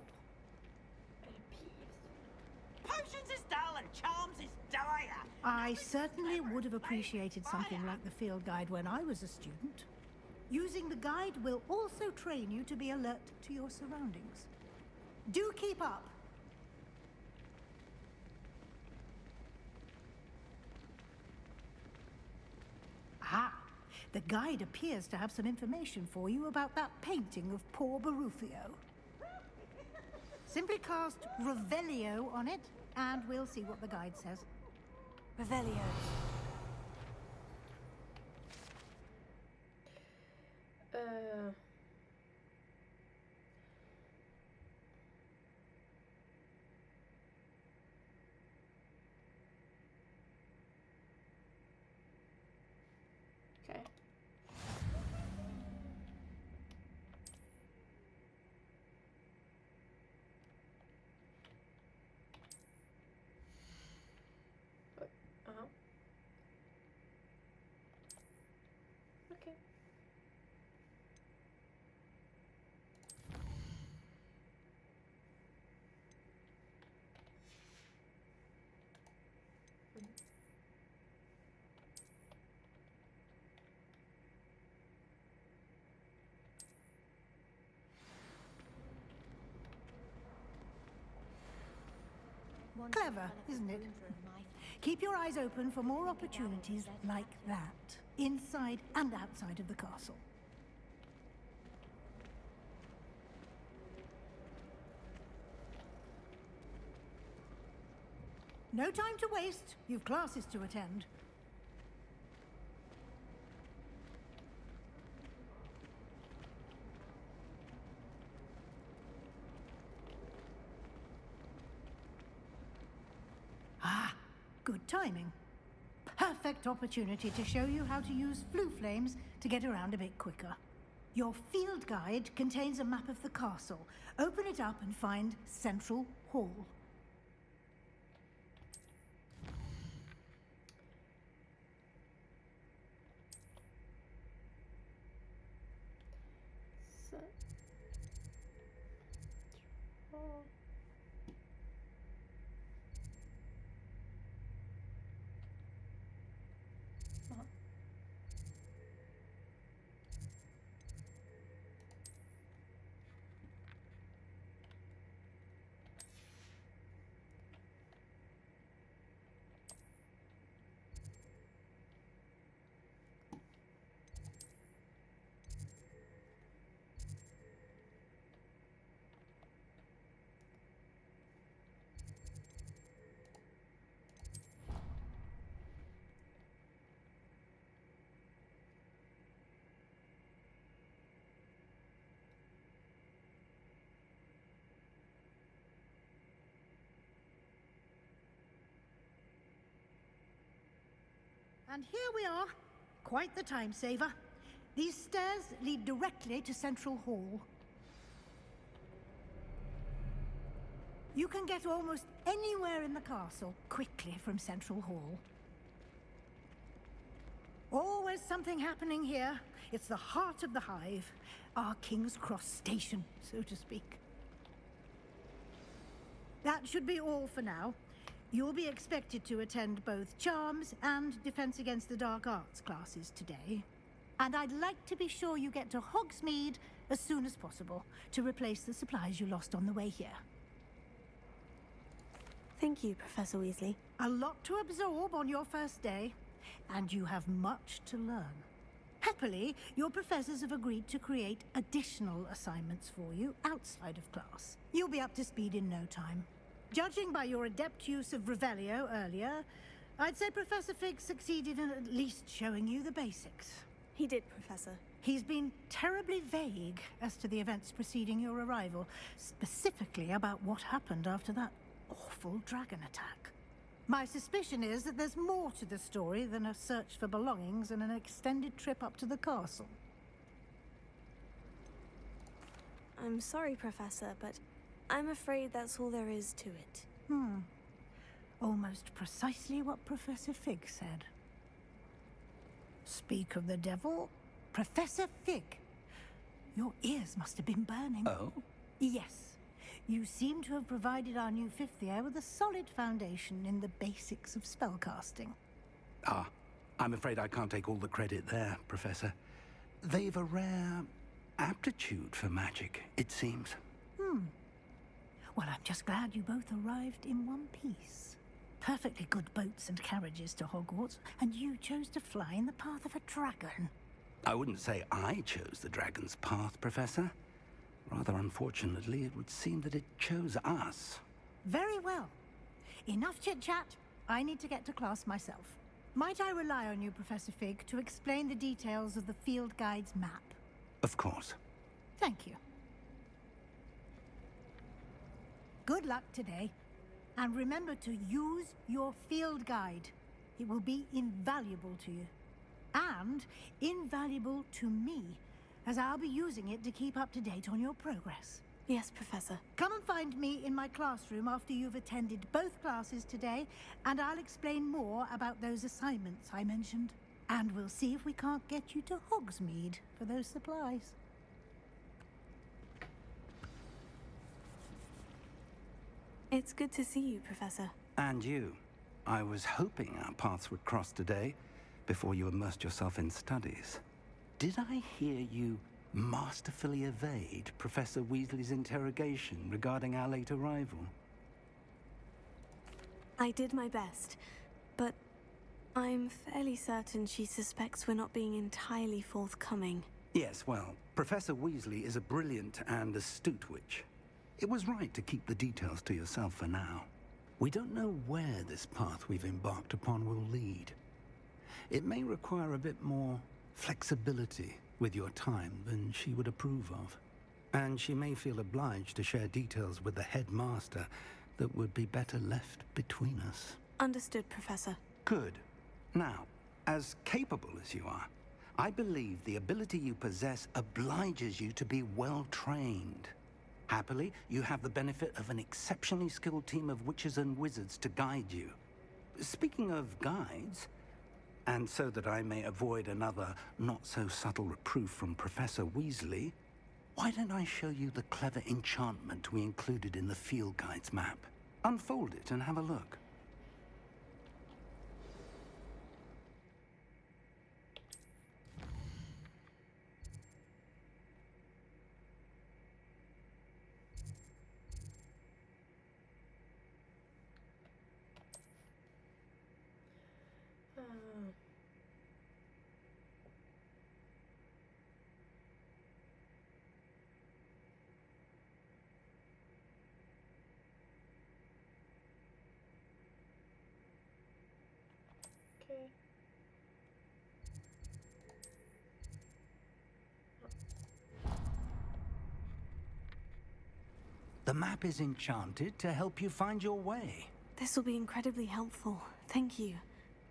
Potions is dull and charms is dire. I certainly would have appreciated something like the field guide when I was a student. Using the guide will also train you to be alert to your surroundings. Do keep up. Ah, the guide appears to have some information for you about that painting of poor Barufio. Simply cast Revelio on it, and we'll see what the guide says. Revelio. Okay. Uh-huh. Okay. Clever, isn't it? Keep your eyes open for more opportunities like that, inside and outside of the castle. No time to waste. You've classes to attend. Ah, good timing. Perfect opportunity to show you how to use flue flames to get around a bit quicker. Your field guide contains a map of the castle. Open it up and find Central Hall. And here we are. Quite the time saver. These stairs lead directly to Central Hall. You can get almost anywhere in the castle quickly from Central Hall. Always something happening here. It's the heart of the hive, our King's Cross station, so to speak. That should be all for now. You'll be expected to attend both Charms and Defense Against the Dark Arts classes today. And I'd like to be sure you get to Hogsmeade as soon as possible to replace the supplies you lost on the way here. Thank you, Professor Weasley. A lot to absorb on your first day, and you have much to learn. Happily, your professors have agreed to create additional assignments for you outside of class. You'll be up to speed in no time. Judging by your adept use of Revelio earlier, I'd say Professor Fig succeeded in at least showing you the basics. He did, Professor. He's been terribly vague as to the events preceding your arrival, specifically about what happened after that awful dragon attack. My suspicion is that there's more to the story than a search for belongings and an extended trip up to the castle. I'm sorry, Professor, but I'm afraid that's all there is to it. Almost precisely what Professor Fig said. Speak of the devil, Professor Fig. Your ears must have been burning. Oh? Yes. You seem to have provided our new fifth year with a solid foundation in the basics of spellcasting. Ah, I'm afraid I can't take all the credit there, Professor. They've a rare aptitude for magic, it seems. Well, I'm just glad you both arrived in one piece. Perfectly good boats and carriages to Hogwarts, and you chose to fly in the path of a dragon. I wouldn't say I chose the dragon's path, Professor. Rather unfortunately, it would seem that it chose us. Very well. Enough chit-chat. I need to get to class myself. Might I rely on you, Professor Fig, to explain the details of the field guide's map? Of course. Thank you. Good luck today. And remember to use your field guide. It will be invaluable to you. And invaluable to me, as I'll be using it to keep up to date on your progress. Yes, Professor. Come and find me in my classroom after you've attended both classes today, and I'll explain more about those assignments I mentioned. And we'll see if we can't get you to Hogsmeade for those supplies. It's good to see you, Professor. And you. I was hoping our paths would cross today, before you immersed yourself in studies. Did I hear you masterfully evade Professor Weasley's interrogation regarding our late arrival? I did my best, but I'm fairly certain she suspects we're not being entirely forthcoming. Yes, well, Professor Weasley is a brilliant and astute witch. It was right to keep the details to yourself for now. We don't know where this path we've embarked upon will lead. It may require a bit more flexibility with your time than she would approve of. And she may feel obliged to share details with the headmaster that would be better left between us. Understood, Professor. Good. Now, as capable as you are, I believe the ability you possess obliges you to be well trained. Happily, you have the benefit of an exceptionally skilled team of witches and wizards to guide you. Speaking of guides, and so that I may avoid another not-so-subtle reproof from Professor Weasley, why don't I show you the clever enchantment we included in the field guide's map? Unfold it and have a look. Okay. The map is enchanted to help you find your way. This will be incredibly helpful. Thank you.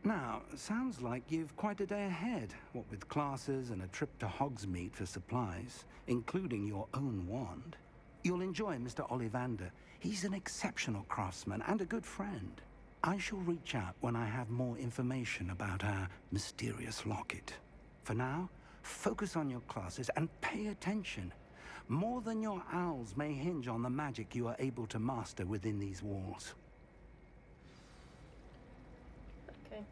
Now, sounds like you've quite a day ahead, what with classes and a trip to Hogsmeade for supplies, including your own wand. You'll enjoy Mr. Ollivander. He's an exceptional craftsman and a good friend. I shall reach out when I have more information about our mysterious locket. For now, focus on your classes and pay attention. More than your owls may hinge on the magic you are able to master within these walls. Okay.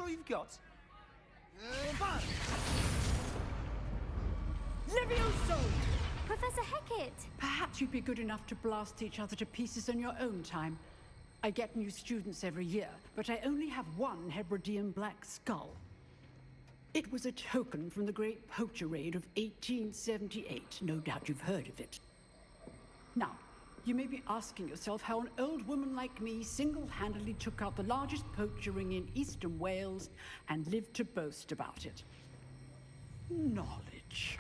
all you've got? Levioso! Professor Hecat! Perhaps you'd be good enough to blast each other to pieces in your own time. I get new students every year, but I only have one Hebridean black skull. It was a token from the Great Poacher Raid of 1878. No doubt you've heard of it. Now, you may be asking yourself how an old woman like me single-handedly took out the largest poacher ring in eastern Wales and lived to boast about it. Knowledge.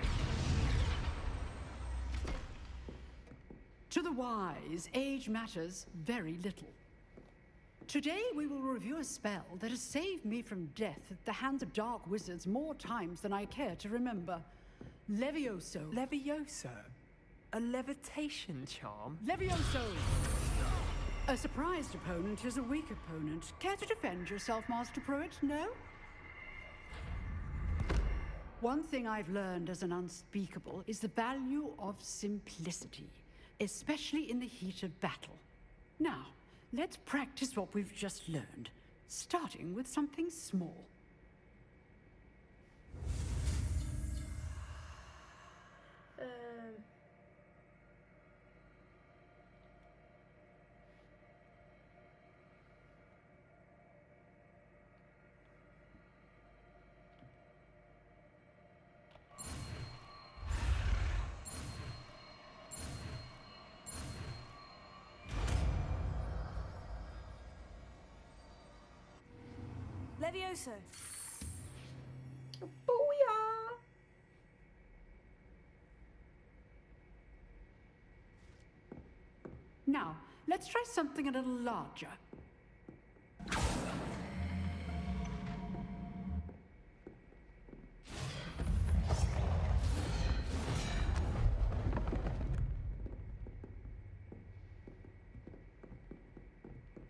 To the wise, age matters very little. Today we will review a spell that has saved me from death at the hands of dark wizards more times than I care to remember. Levioso. Levioso? A levitation charm? Levioso! A surprised opponent is a weak opponent. Care to defend yourself, Master Pruitt? No? One thing I've learned as an unspeakable is the value of simplicity, especially in the heat of battle. Now, let's practice what we've just learned, starting with something small. Levioso. Booyah! Now, let's try something a little larger.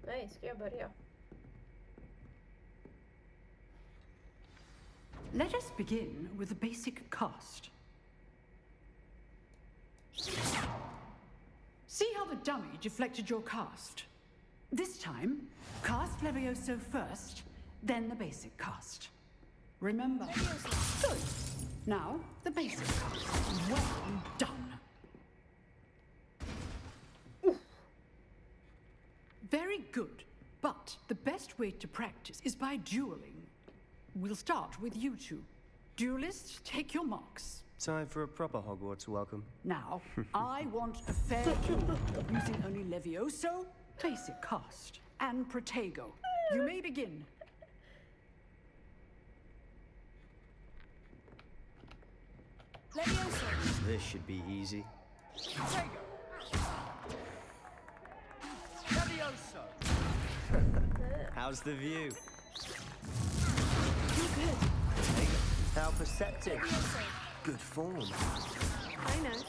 Nej, ska jag börja? Let us begin with the basic cast. See how the dummy deflected your cast? This time, cast Levioso first, then the basic cast. Remember? Good. Now, the basic cast. Well done. Very good, but the best way to practice is by dueling. We'll start with you two. Duelists, take your marks. Time for a proper Hogwarts welcome. Now, I want a fair duel, using only Levioso, basic cast, and Protego. You may begin. Levioso. This should be easy. Protego. Levioso! How's the view? How perceptive. Good form. I know.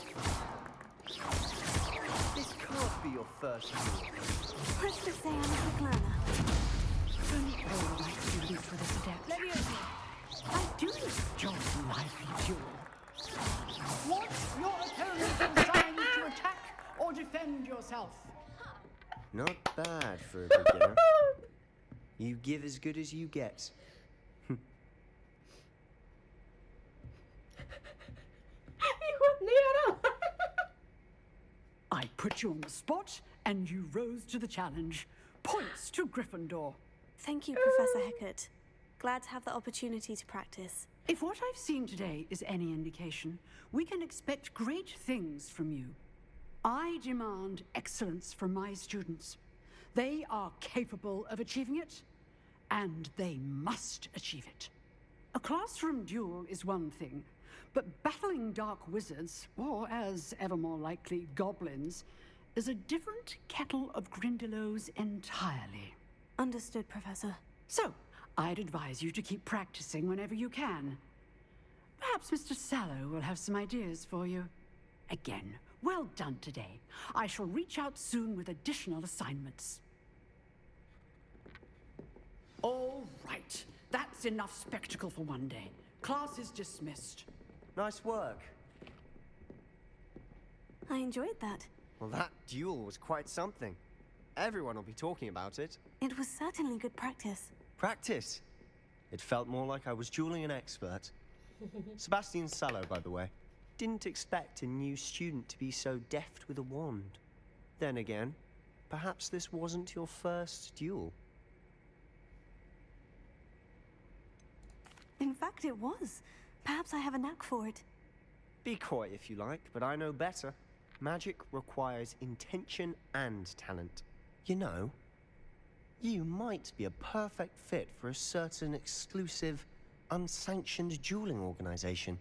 This can't be your first duel. Let's just say I'm a quick learner. Only all my students for this adept. Levioso. I do enjoy a lively duel. What's your opponent assigned to attack or defend yourself? Not bad for a beginner. You give as good as you get. I put you on the spot, and you rose to the challenge. Points to Gryffindor. Thank you, Professor Hecat. Glad to have the opportunity to practice. If what I've seen today is any indication, we can expect great things from you. I demand excellence from my students. They are capable of achieving it, and they must achieve it. A classroom duel is one thing, but battling dark wizards, or as ever more likely, goblins, is a different kettle of Grindylows entirely. Understood, Professor. So, I'd advise you to keep practicing whenever you can. Perhaps Mr. Sallow will have some ideas for you. Again, well done today. I shall reach out soon with additional assignments. All right. That's enough spectacle for one day. Class is dismissed. Nice work. I enjoyed that. Well, that duel was quite something. Everyone will be talking about it. It was certainly good practice. Practice? It felt more like I was dueling an expert. Sebastian Sallow, by the way. Didn't expect a new student to be so deft with a wand. Then again, perhaps this wasn't your first duel. In fact, it was. Perhaps I have a knack for it. Be coy if you like, but I know better. Magic requires intention and talent. You know, you might be a perfect fit for a certain exclusive, unsanctioned dueling organization.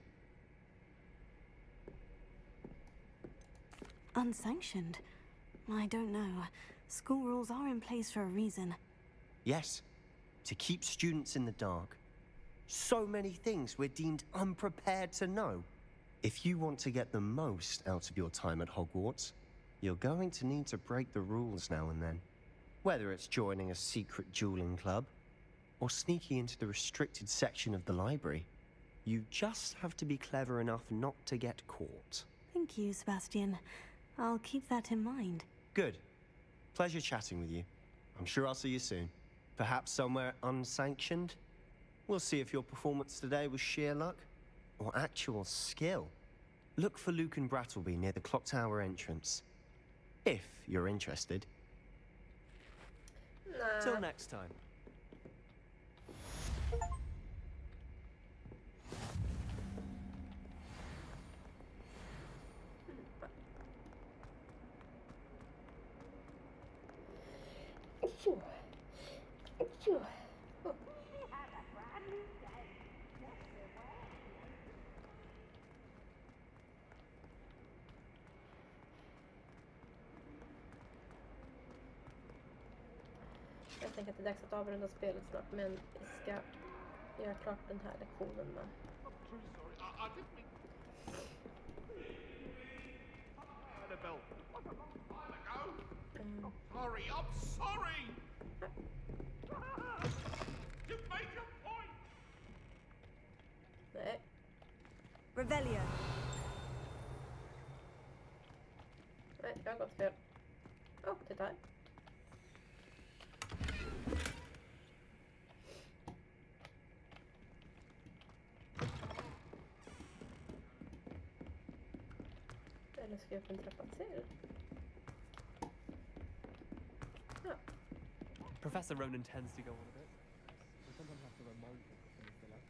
Unsanctioned? I don't know. School rules are in place for a reason. Yes, to keep students in the dark. So many things we're deemed unprepared to know. If you want to get the most out of your time at Hogwarts, you're going to need to break the rules now and then. Whether it's joining a secret dueling club, or sneaking into the restricted section of the library, you just have to be clever enough not to get caught. Thank you, Sebastian. I'll keep that in mind. Good. Pleasure chatting with you. I'm sure I'll see you soon. Perhaps somewhere unsanctioned? We'll see if your performance today was sheer luck or actual skill. Look for Luke and Brattleby near the clock tower entrance. If you're interested. Nah. Till next time. Jag tänker att det är dags att avrunda spelet snart, men vi ska göra klart den här lektionen med. Sorry, I'm sorry! You made your point! Nej. Revelio. Nej, jag har gått fel. Åh, titta här. Eller ska jag få en trappa till? Ja. Professor Ronan tends to go on a bit. We sometimes have to remind him when he's still out.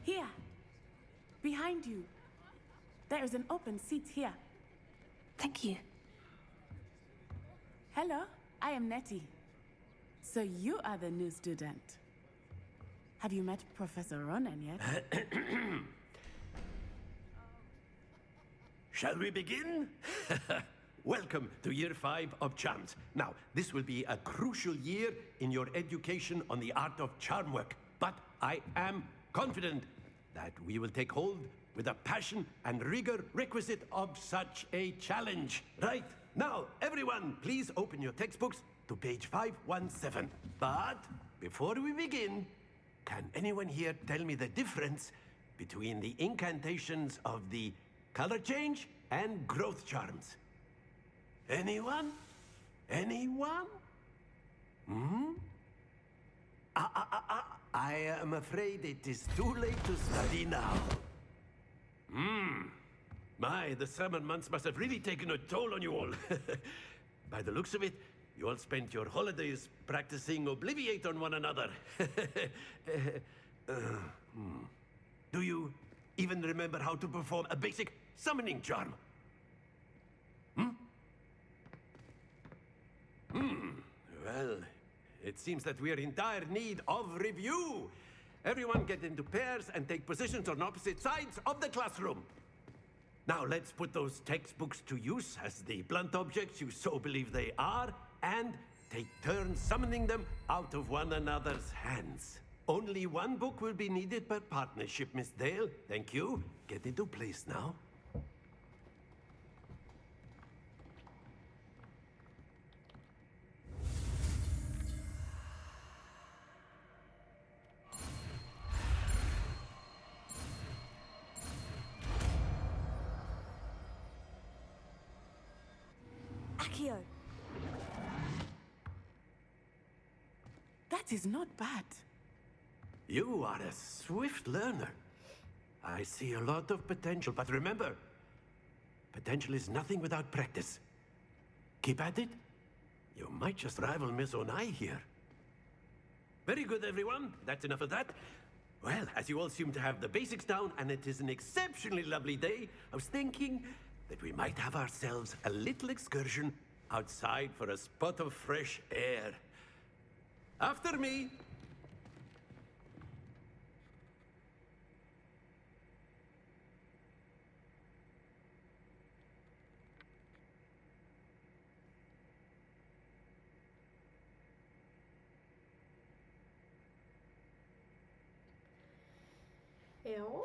Here. Behind you. There is an open seat here. Thank you. Hello, I am Nettie. So you are the new student. Have you met Professor Ronan yet? Shall we begin? Welcome to Year 5 of Charms. Now, this will be a crucial year in your education on the art of charm work. But I am confident that we will take hold with the passion and rigor requisite of such a challenge. Right, now, everyone, please open your textbooks to page 517. But before we begin, can anyone here tell me the difference between the incantations of the color change and growth charms? Anyone? Anyone? Hmm? I am afraid it is too late to study now. My, the summer months must have really taken a toll on you all. By the looks of it, you all spent your holidays practicing Obliviate on one another. Do you even remember how to perform a basic summoning charm? Well, it seems that we are in dire need of review. Everyone get into pairs and take positions on opposite sides of the classroom. Now let's put those textbooks to use as the blunt objects you so believe they are, and take turns summoning them out of one another's hands. Only one book will be needed per partnership, Miss Dale. Thank you. Get into place now. Accio! That is not bad. You are a swift learner. I see a lot of potential, but remember, potential is nothing without practice. Keep at it. You might just rival Miss Onai here. Very good, everyone. That's enough of that. Well, as you all seem to have the basics down, and it is an exceptionally lovely day, I was thinking that we might have ourselves a little excursion outside for a spot of fresh air. After me. Ja.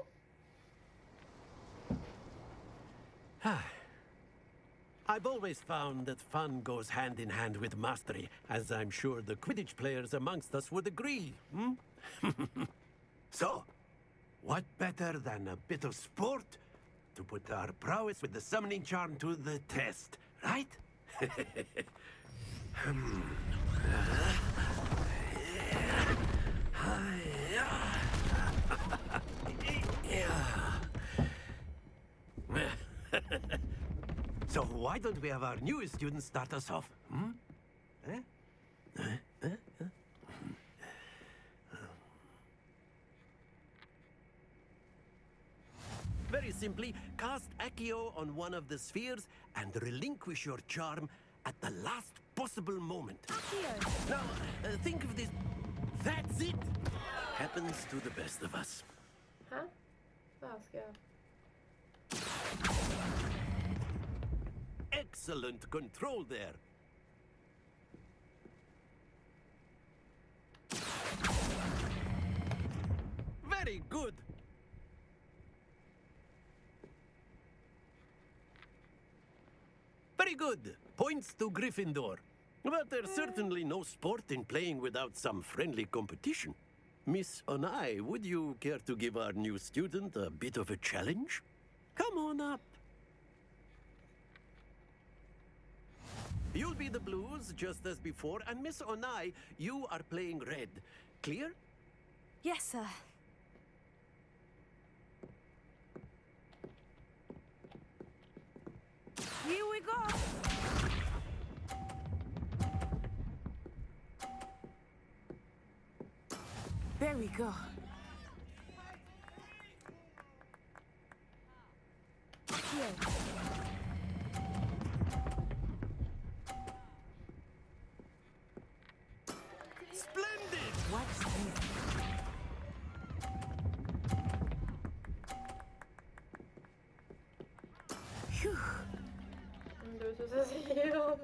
I've always found that fun goes hand in hand with mastery, as I'm sure the Quidditch players amongst us would agree. So, what better than a bit of sport to put our prowess with the summoning charm to the test, right? So why don't we have our newest student start us off? Very simply, cast Accio on one of the spheres and relinquish your charm at the last possible moment. Accio! Now, think of this. That's it! Happens to the best of us. Huh? Vad ska jag... Excellent control there. Very good. Very good. Points to Gryffindor. But there's certainly no sport in playing without some friendly competition. Miss Onai, would you care to give our new student a bit of a challenge? Come on up. You'll be the blues, just as before, and Miss Onai, you are playing red. Clear? Yes, sir. Here we go! There we go. Here. Splendid! Watch this. Phew. Du så säger de.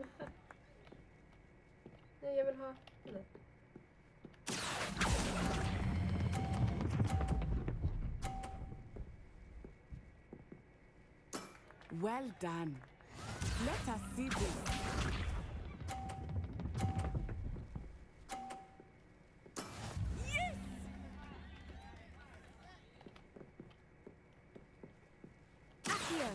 Nej, jag vill ha... Nej. Well done. Let us see this. Yes! Accio!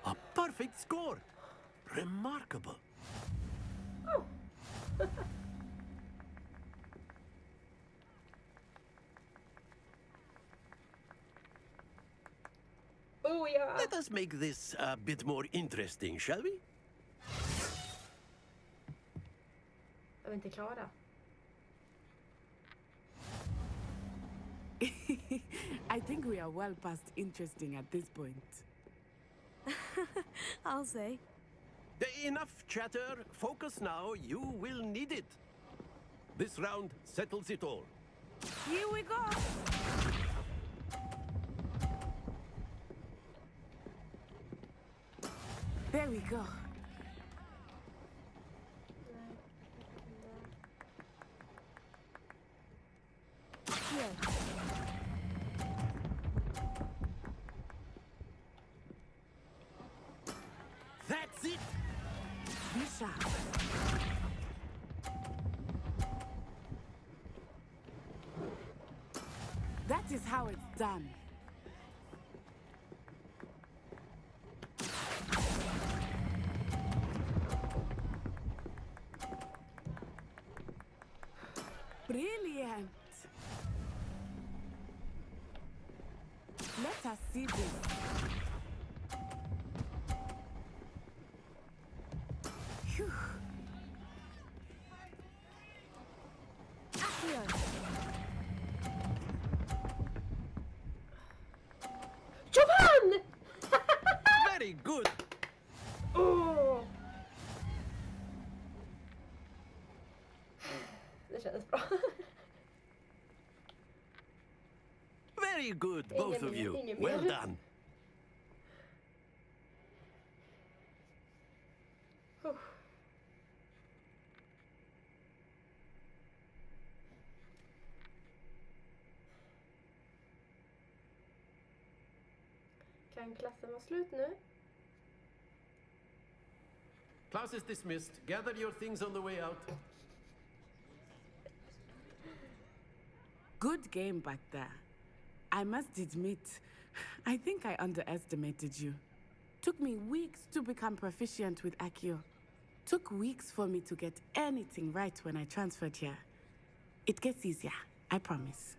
A perfect score! Remarkable. Oh. Oh, yeah. Let us make this a bit more interesting, shall we? Jag är inte klara. I think we are well past interesting at this point. I'll say. Enough chatter. Focus now. You will need it. This round settles it all. Here we go! There we go. Here. That's it! Be sharp. That is how it's done. Brilliant! Let us see this. Phew. Accio. Johan! Very good. Oh. Det kändes bra. Very good, both of you. Well done. Kan klassen vara slut nu? Class is dismissed. Gather your things on the way out. Good game back there. I must admit, I think I underestimated you. Took me weeks to become proficient with Accio. Took weeks for me to get anything right when I transferred here. It gets easier, I promise.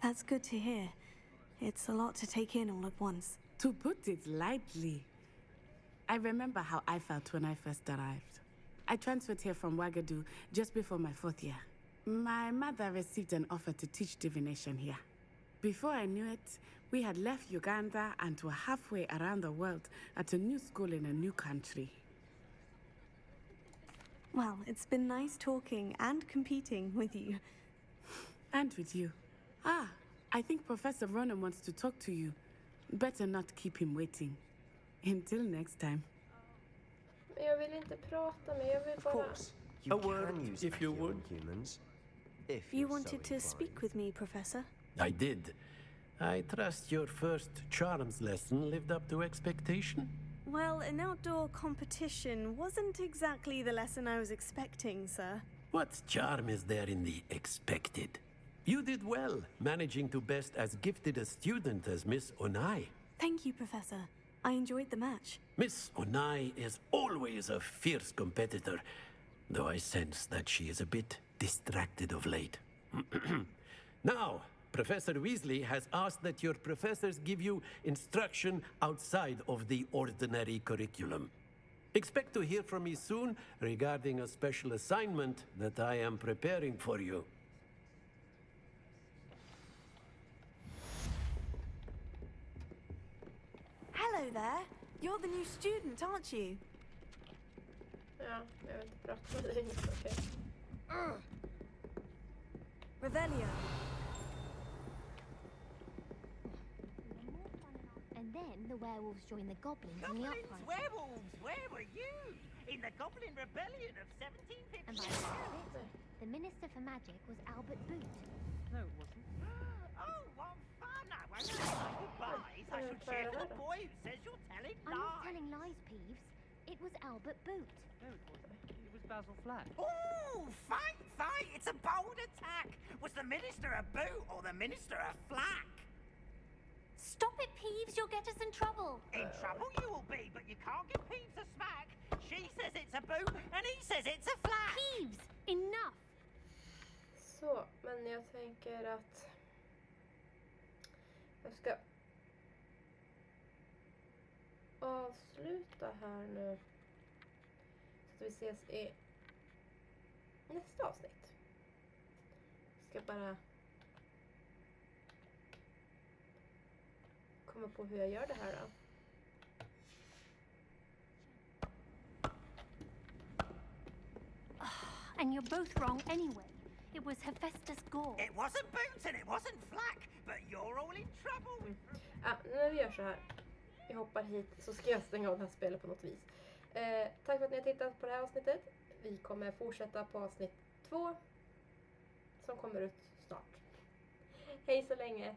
That's good to hear. It's a lot to take in all at once. To put it lightly, I remember how I felt when I first arrived. I transferred here from Ouagadougou just before my 4th year. My mother received an offer to teach divination here. Before I knew it, we had left Uganda and were halfway around the world at a new school in a new country. Well, it's been nice talking and competing with you. And with you. Ah, I think Professor Ronan wants to talk to you. Better not keep him waiting. Until next time. Jag vill inte prata med, jag vill Of bara... course, you A word, can use if you Accio would. on humans. If You you're wanted so to inclined. speak with me, Professor? I did. I trust your first charms lesson lived up to expectation. Well, an outdoor competition wasn't exactly the lesson I was expecting, sir. What charm is there in the expected? You did well, managing to best as gifted a student as Miss Onai. Thank you, Professor. I enjoyed the match. Miss Onai is always a fierce competitor, though I sense that she is a bit distracted of late. Now, Professor Weasley has asked that your professors give you instruction outside of the ordinary curriculum. Expect to hear from me soon regarding a special assignment that I am preparing for you. Hello there. You're the new student, aren't you? Ja, jag vill inte prata med dig. Okej. Revelio. And then the werewolves joined the goblins in the Goblins, uprising. werewolves, where were you? In the Goblin Rebellion of And by 1750. the end of it, the Minister for Magic was Albert Boot. No, it wasn't. Oh, what fun! I won't say my goodbyes. I shall cheer for the boy who says you're telling I'm not lies. telling lies, Peeves. It was Albert Boot. No, it wasn't. It was Basil Flack. Oh, fight, fight! It's a bold attack. Was the Minister a boot or the Minister a flack? Stop it, Peeves. You'll get us in trouble. In trouble you will be, but you can't give Peeves a smack. She says it's a boot and he says it's a flack. Peeves, enough. Så, men jag tänker att... Jag ska... avsluta här nu. Så vi ses i nästa avsnitt. Jag ska bara komma på hur jag gör det här då. And you're both wrong anyway. It was Hephaestus Gore. It wasn't boot and it wasn't flack, but you're all in trouble. Ja, när vi gör så här. Jag hoppar hit så ska jag stänga av det här spelet på något vis. Tack för att ni har tittat på det här avsnittet. Vi kommer fortsätta på avsnitt 2 som kommer ut snart. Hej så länge!